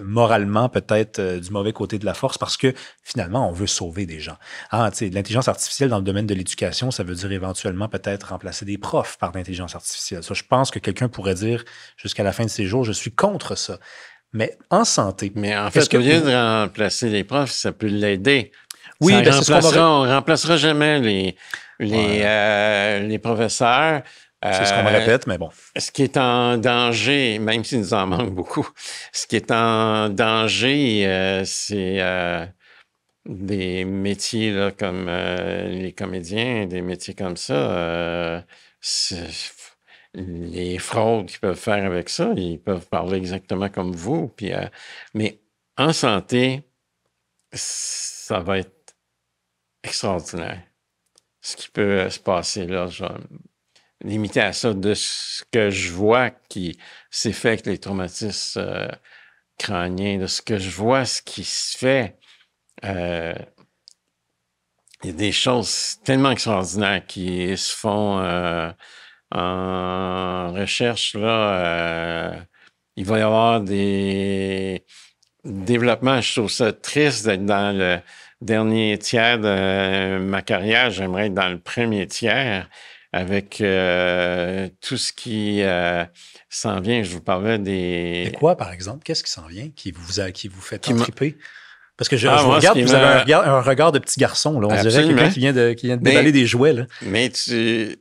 moralement peut-être du mauvais côté de la force parce que finalement, on veut sauver des gens. Ah, l'intelligence artificielle dans le domaine de l'éducation, ça veut dire éventuellement peut-être remplacer des profs par l'intelligence artificielle. Ça, je pense que quelqu'un pourrait dire jusqu'à la fin de ses jours, je suis contre ça. Mais en santé. Mais en fait, au lieu de remplacer les profs, ça peut l'aider. Oui, ben on ne remplacera jamais les professeurs. C'est ce qu'on me répète, mais bon. Ce qui est en danger, même s'il nous en manque beaucoup, ce qui est en danger, c'est des métiers là, comme les comédiens, des métiers comme ça. Les fraudes qu'ils peuvent faire avec ça, ils peuvent parler exactement comme vous. Puis, mais en santé, ça va être extraordinaire. Ce qui peut se passer là, je vais limiter à ça de ce que je vois qui s'est fait avec les traumatismes crâniens, de ce que je vois, ce qui se fait. Il y a des choses tellement extraordinaires qui se font en recherche. Là, il va y avoir des développements. Je trouve ça triste d'être dans le dernier tiers de ma carrière. J'aimerais être dans le premier tiers avec tout ce qui s'en vient. Je vous parlais des... Et quoi, par exemple? Qu'est-ce qui s'en vient qui vous fait tant triper? Parce que je vous moi, regarde, vous avez un regard de petit garçon. Là. On dirait quelqu'un qui vient de déballer des jouets. Là. Mais tu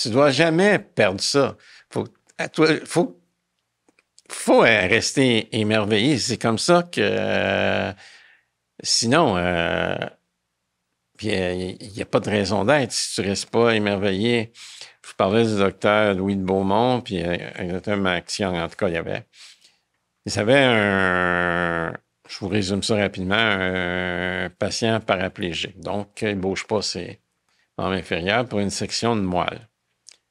dois jamais perdre ça. Faut rester émerveillé. C'est comme ça que sinon, il n'y a pas de raison d'être si tu ne restes pas émerveillé. Je parlais du docteur Louis de Beaumont, puis un docteur Max Young, en tout cas, il y avait je vous résume ça rapidement, un patient paraplégique. Donc, il ne bouge pas ses membres inférieurs pour une section de moelle.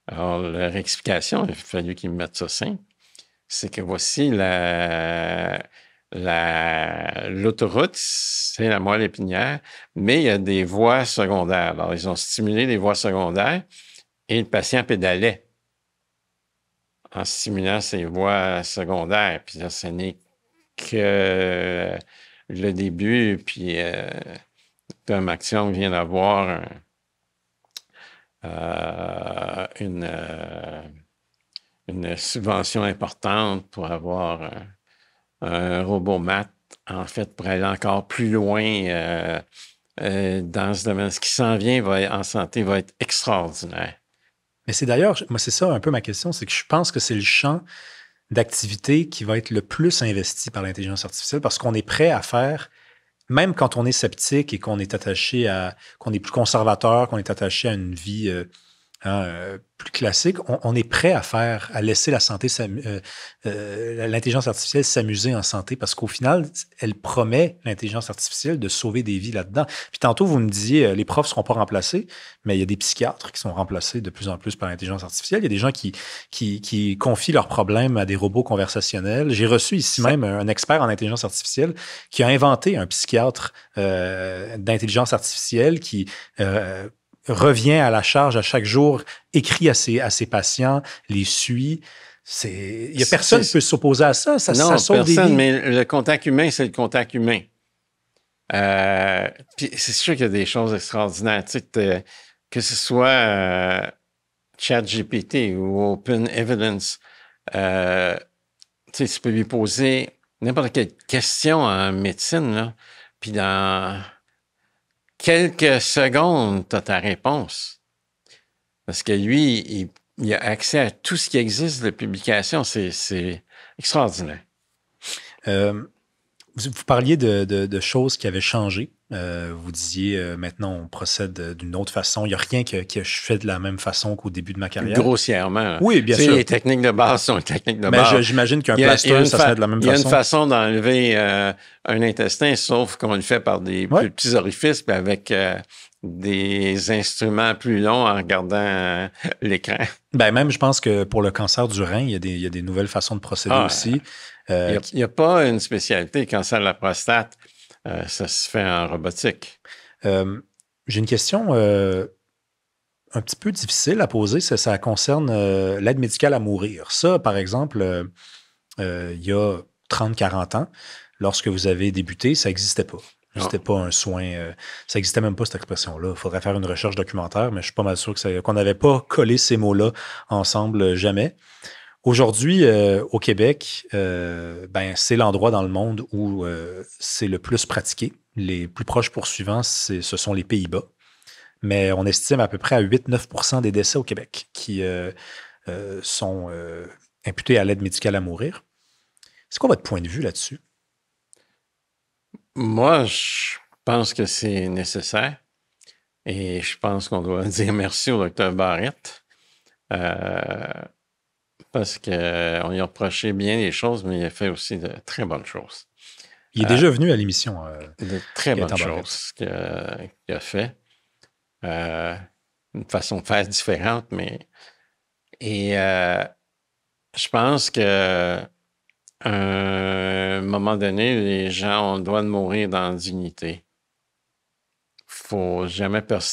Alors, leur explication, il a fallu qu'ils me mettent ça simple, c'est que voici l'autoroute, c'est la moelle épinière, mais il y a des voies secondaires. Alors, ils ont stimulé les voies secondaires et le patient pédalait en stimulant ces voies secondaires. Puis là, ce n'est que le début, puis Dr. Maxion vient d'avoir une subvention importante pour avoir un robot mat, en fait, pour aller encore plus loin dans ce domaine. Ce qui s'en vient en santé va être extraordinaire. Mais c'est d'ailleurs, moi, c'est ça un peu ma question, c'est que je pense que c'est le champ d'activité qui va être le plus investi par l'intelligence artificielle parce qu'on est prêt à faire, même quand on est sceptique et qu'on est attaché qu'on est plus conservateur, qu'on est attaché à une vie plus classique, on est prêt à laisser la santé, l'intelligence artificielle s'amuser en santé parce qu'au final, elle promet, l'intelligence artificielle, de sauver des vies là-dedans. Puis tantôt, vous me disiez, les profs ne seront pas remplacés, mais il y a des psychiatres qui sont remplacés de plus en plus par l'intelligence artificielle. Il y a des gens qui confient leurs problèmes à des robots conversationnels. J'ai reçu ici même un expert en intelligence artificielle qui a inventé un psychiatre d'intelligence artificielle qui revient à la charge à chaque jour, écrit à ses patients, les suit. Il n'y a personne qui peut s'opposer à ça. Ça sauve des vies. Mais le contact humain, c'est le contact humain. Puis c'est sûr qu'il y a des choses extraordinaires. Tu sais, que ce soit ChatGPT ou Open Evidence, tu sais, tu peux lui poser n'importe quelle question en médecine, là, puis dans quelques secondes, tu as ta réponse. Parce que lui, il a accès à tout ce qui existe de publication. C'est extraordinaire. Vous parliez de choses qui avaient changé Vous disiez maintenant on procède d'une autre façon. Il n'y a rien que je fais de la même façon qu'au début de ma carrière. Grossièrement. Oui, bien sûr. Les techniques de base sont les techniques de Mais base. j'imagine qu'un plaster, ça se met de la même façon. Il y a une façon d'enlever un intestin, sauf qu'on le fait par des plus petits orifices, puis avec des instruments plus longs en regardant l'écran. Ben même, je pense que pour le cancer du rein, il y a des nouvelles façons de procéder aussi. Il n'y a pas une spécialité. Le cancer de la prostate, ça se fait en robotique. J'ai une question un petit peu difficile à poser. Ça concerne l'aide médicale à mourir. Ça, par exemple, il y a 30-40 ans, lorsque vous avez débuté, ça n'existait pas. C'était pas un soin. Ça n'existait même pas, cette expression-là. Il faudrait faire une recherche documentaire, mais je suis pas mal sûr qu'on n'avait pas collé ces mots-là ensemble jamais. Aujourd'hui, au Québec, c'est l'endroit dans le monde où c'est le plus pratiqué. Les plus proches poursuivants, ce sont les Pays-Bas. Mais on estime à peu près à 8-9 % des décès au Québec qui sont imputés à l'aide médicale à mourir. C'est quoi votre point de vue là-dessus? Moi, je pense que c'est nécessaire et je pense qu'on doit dire merci au Dr Barrett parce qu'on lui a reproché bien des choses, mais il a fait aussi de très bonnes choses. Il est déjà venu à l'émission. De très bonnes choses qu'il a fait. Une façon de faire différente, mais... Et je pense que à un moment donné, les gens ont le droit de mourir dans la dignité. Faut jamais perdre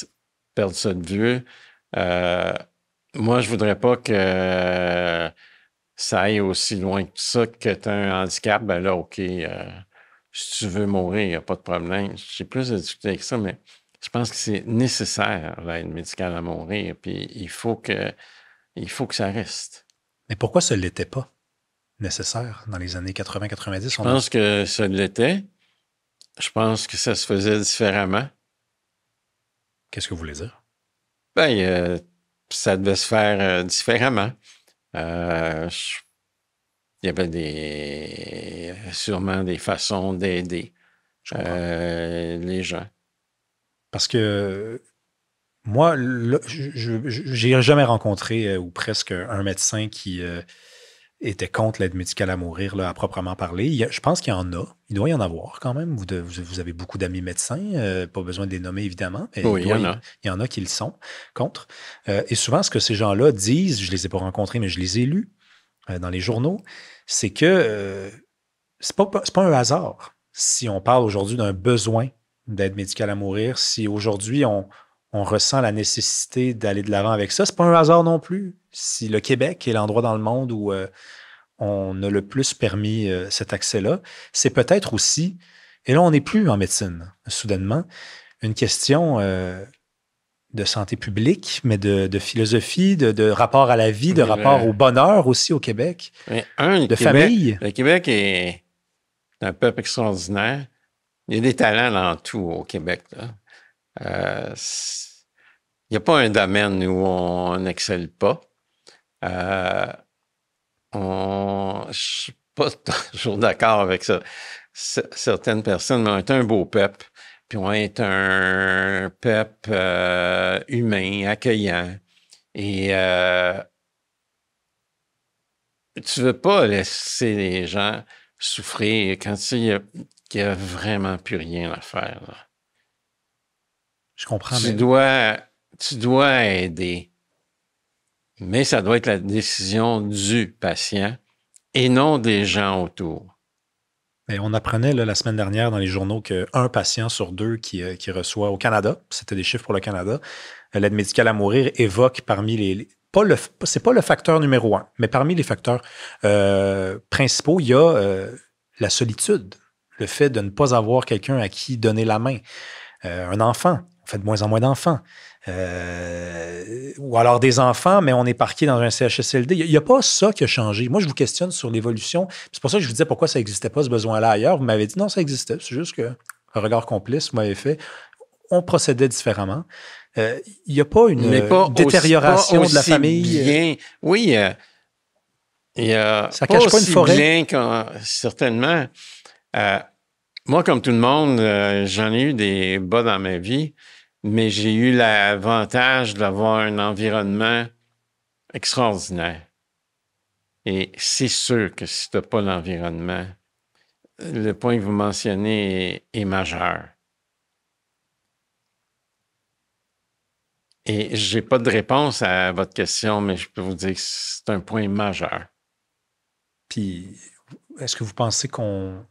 ça de vue. Moi, je voudrais pas que ça aille aussi loin que ça, que tu as un handicap. Ben là, OK, si tu veux mourir, il n'y a pas de problème. J'ai plus de difficultés avec ça, mais je pense que c'est nécessaire, l'aide médicale à mourir. Puis il faut que ça reste. Mais pourquoi ça ne l'était pas nécessaire dans les années 80-90? Je pense que ça l'était. Je pense que ça se faisait différemment. Qu'est-ce que vous voulez dire? Ben, ça devait se faire différemment. Il y avait sûrement des façons d'aider les gens. Parce que moi, j'ai jamais rencontré ou presque un médecin qui était contre l'aide médicale à mourir là, à proprement parler. Je pense qu'il y en a. Il doit y en avoir quand même. Vous avez beaucoup d'amis médecins, pas besoin de les nommer évidemment, mais oui, il y en a qui le sont contre. Et souvent, ce que ces gens-là disent, je ne les ai pas rencontrés, mais je les ai lus dans les journaux, c'est que c'est pas un hasard si on parle aujourd'hui d'un besoin d'aide médicale à mourir, si aujourd'hui on ressent la nécessité d'aller de l'avant avec ça. C'est pas un hasard non plus. Si le Québec est l'endroit dans le monde où on a le plus permis cet accès-là, c'est peut-être aussi, et là on n'est plus en médecine, soudainement, une question de santé publique, mais de philosophie, de rapport à la vie, de rapport au bonheur aussi au Québec, famille. Le Québec est un peuple extraordinaire. Il y a des talents dans tout au Québec, là. Il n'y a pas un domaine où on n'excelle pas. Je ne suis pas toujours d'accord avec ça. Certaines personnes, mais on est un beau peuple, puis on est un peuple humain, accueillant. Et tu ne veux pas laisser les gens souffrir quand il n'y a vraiment plus rien à faire, là. Je comprends. Tu dois aider, mais ça doit être la décision du patient et non des gens autour. Et on apprenait là, la semaine dernière dans les journaux qu'un patient sur deux qui reçoit au Canada, c'était des chiffres pour le Canada, l'aide médicale à mourir évoque parmi c'est pas le facteur numéro 1, mais parmi les facteurs principaux, il y a la solitude, le fait de ne pas avoir quelqu'un à qui donner la main. Un enfant, on fait de moins en moins d'enfants. Ou alors des enfants, mais on est parqué dans un CHSLD. Il n'y a pas ça qui a changé. Moi, je vous questionne sur l'évolution. C'est pour ça que je vous disais pourquoi ça n'existait pas, ce besoin-là ailleurs. Vous m'avez dit non, ça existait. C'est juste que un regard complice, vous m'avez fait. On procédait différemment. Il n'y a pas une détérioration de la famille. Bien. Oui, il y a ça ne cache pas une forêt. Bien certainement. Moi, comme tout le monde, j'en ai eu des bas dans ma vie, mais j'ai eu l'avantage d'avoir un environnement extraordinaire. Et c'est sûr que si tu n'as pas l'environnement, le point que vous mentionnez est majeur. Et je n'ai pas de réponse à votre question, mais je peux vous dire que c'est un point majeur. Puis, est-ce que vous pensez qu'on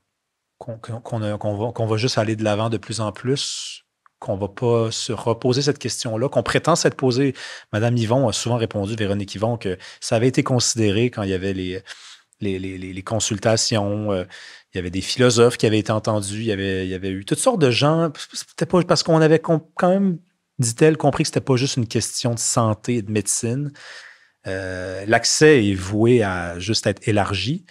va juste aller de l'avant de plus en plus, qu'on va pas se reposer cette question-là, qu'on prétend s'être posé? Madame Yvon a souvent répondu, Véronique Yvon, que ça avait été considéré quand il y avait les consultations, il y avait des philosophes qui avaient été entendus, il y avait eu toutes sortes de gens. C'était pas parce qu'on avait quand même, dit-elle, compris que c'était pas juste une question de santé et de médecine. L'accès est voué à juste être élargi.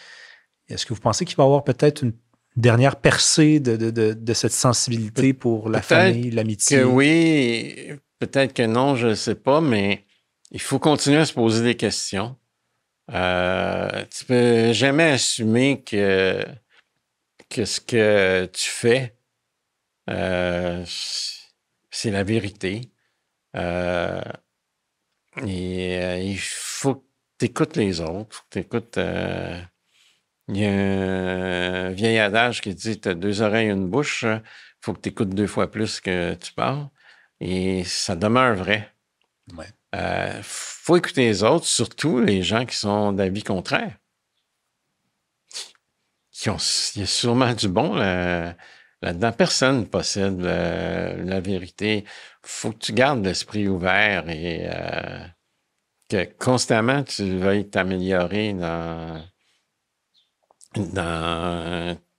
Est-ce que vous pensez qu'il va y avoir peut-être une dernière percée de cette sensibilité pour la famille, Que l'amitié? oui, peut-être que non, je ne sais pas, mais il faut continuer à se poser des questions. Tu peux jamais assumer que ce que tu fais, c'est la vérité. Il faut que tu écoutes les autres, faut que tu écoutes. Il y a un vieil adage qui dit: tu as deux oreilles et une bouche, il faut que tu écoutes deux fois plus que tu parles. Et ça demeure vrai. Ouais. Faut écouter les autres, surtout les gens qui sont d'avis contraire. Il y a sûrement du bon là-dedans. Personne ne possède la vérité. Faut que tu gardes l'esprit ouvert et que constamment tu veuilles t'améliorer dans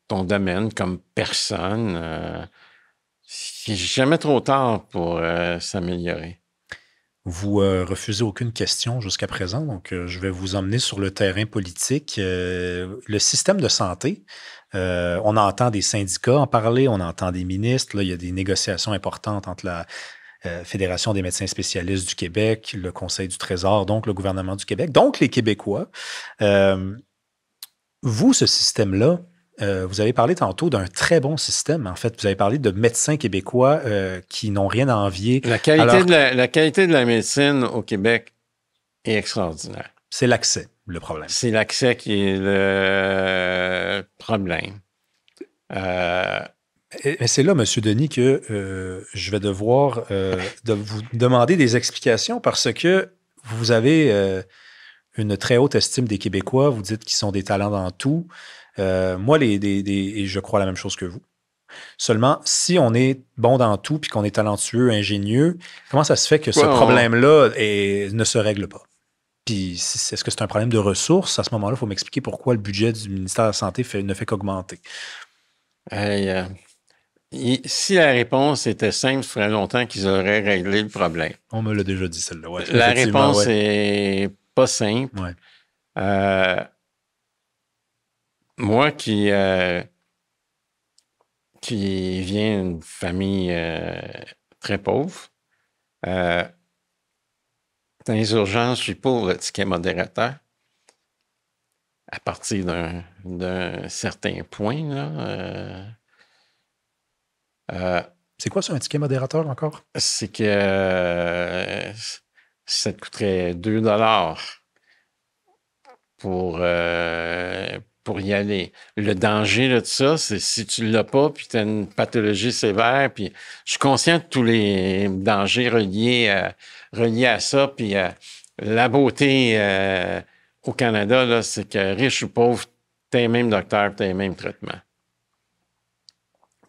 ton domaine comme personne. C'est jamais trop tard pour s'améliorer. Vous refusez aucune question jusqu'à présent, donc je vais vous emmener sur le terrain politique. Le système de santé, on entend des syndicats en parler, on entend des ministres. Là, il y a des négociations importantes entre la Fédération des médecins spécialistes du Québec, le Conseil du Trésor, donc le gouvernement du Québec, donc les Québécois. Vous, ce système-là, vous avez parlé tantôt d'un très bon système. En fait, vous avez parlé de médecins québécois qui n'ont rien à envier. La qualité de la médecine au Québec est extraordinaire. C'est l'accès, le problème. C'est l'accès qui est le problème. Et c'est là, M. Denis, que je vais devoir de vous demander des explications parce que vous avez une très haute estime des Québécois. Vous dites qu'ils sont des talents dans tout. Moi, et je crois la même chose que vous. Seulement, si on est bon dans tout puis qu'on est talentueux, ingénieux, comment ça se fait que ce problème-là ne se règle pas? Puis, est-ce que c'est un problème de ressources? À ce moment-là, il faut m'expliquer pourquoi le budget du ministère de la Santé ne fait qu'augmenter. Si la réponse était simple, ça ferait longtemps qu'ils auraient réglé le problème. On me l'a déjà dit, celle-là. Ouais, la réponse est pas simple. Ouais. Moi qui viens d'une famille très pauvre, dans les urgences, je suis pour le ticket modérateur. À partir d'un certain point, là. C'est quoi ça, un ticket modérateur encore? C'est que ça te coûterait 2 $ pour y aller. Le danger là, de ça, c'est si tu ne l'as pas, puis tu as une pathologie sévère, puis je suis conscient de tous les dangers reliés à ça, puis la beauté au Canada, là, c'est que riche ou pauvre, tu as les mêmes docteurs, tu as les mêmes traitements.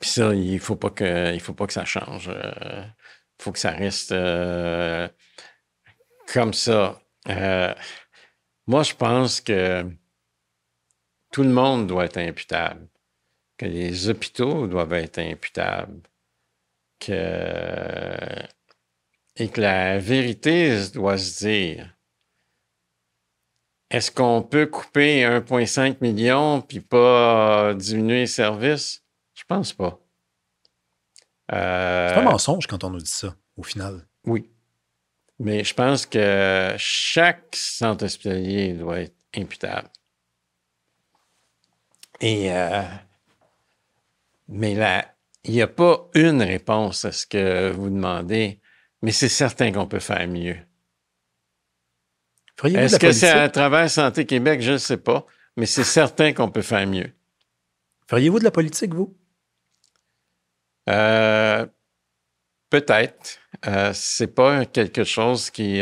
Puis ça, il faut pas que ça change. Il faut que ça reste comme ça. Moi, je pense que tout le monde doit être imputable, que les hôpitaux doivent être imputables, et que la vérité doit se dire. Est-ce qu'on peut couper 1,5 million puis pas diminuer les services? Je pense pas. C'est pas un mensonge quand on nous dit ça, au final. Oui. Mais je pense que chaque centre hospitalier doit être imputable. Et Mais là, il n'y a pas une réponse à ce que vous demandez, mais c'est certain qu'on peut faire mieux. Feriez-vous de Est-ce la que c'est politique? à travers Santé Québec? Je ne sais pas, mais c'est certain qu'on peut faire mieux. Feriez-vous de la politique, vous? Peut-être. C'est pas quelque chose qui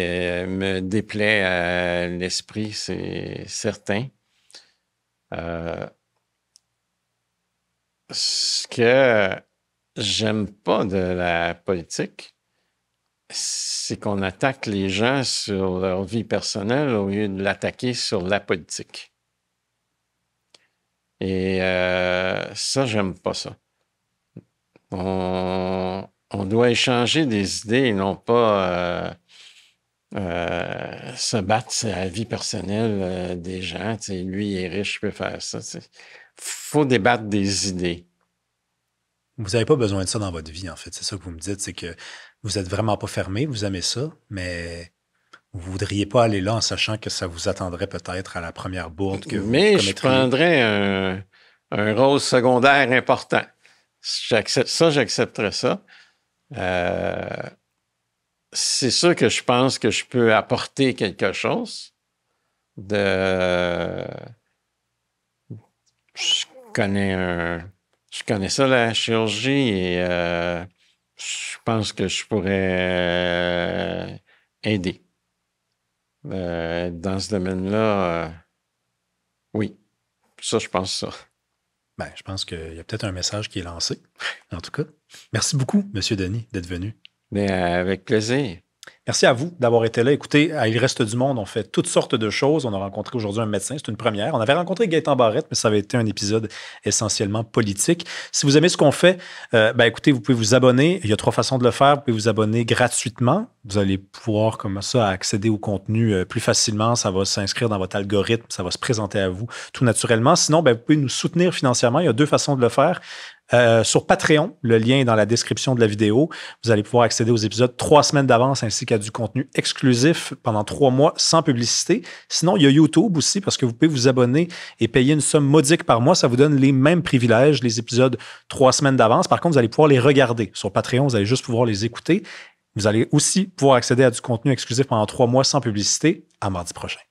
me déplaît à l'esprit, c'est certain. Ce que j'aime pas de la politique, c'est qu'on attaque les gens sur leur vie personnelle au lieu de l'attaquer sur la politique. Et ça, j'aime pas ça. On doit échanger des idées et non pas se battre sur la vie personnelle des gens. Tu sais, lui, il est riche, il peut faire ça. Il faut débattre des idées. Vous n'avez pas besoin de ça dans votre vie, en fait. C'est ça que vous me dites, c'est que vous n'êtes vraiment pas fermé, vous aimez ça, mais vous ne voudriez pas aller là en sachant que ça vous attendrait peut-être à la première bourde que vous Mais je commettriez. prendrais un rôle secondaire important. J'accepterais ça. C'est sûr que je pense que je peux apporter quelque chose. Je connais ça, la chirurgie, et je pense que je pourrais aider. Dans ce domaine-là, oui. Ça, je pense ça. Ben, je pense qu'il y a peut-être un message qui est lancé. En tout cas, merci beaucoup, M. Denis, d'être venu. Mais avec plaisir. Merci à vous d'avoir été là. Écoutez, à Il reste du monde, on fait toutes sortes de choses. On a rencontré aujourd'hui un médecin, c'est une première. On avait rencontré Gaëtan Barrette, mais ça avait été un épisode essentiellement politique. Si vous aimez ce qu'on fait, écoutez, vous pouvez vous abonner. Il y a 3 façons de le faire. Vous pouvez vous abonner gratuitement. Vous allez pouvoir, comme ça, accéder au contenu plus facilement. Ça va s'inscrire dans votre algorithme. Ça va se présenter à vous tout naturellement. Sinon, vous pouvez nous soutenir financièrement. Il y a 2 façons de le faire. Sur Patreon, le lien est dans la description de la vidéo. Vous allez pouvoir accéder aux épisodes 3 semaines d'avance ainsi qu'à du contenu exclusif pendant 3 mois sans publicité. Sinon, il y a YouTube aussi parce que vous pouvez vous abonner et payer une somme modique par mois. Ça vous donne les mêmes privilèges, les épisodes 3 semaines d'avance. Par contre, vous allez pouvoir les regarder. Sur Patreon, vous allez juste pouvoir les écouter. Vous allez aussi pouvoir accéder à du contenu exclusif pendant 3 mois sans publicité. À mardi prochain.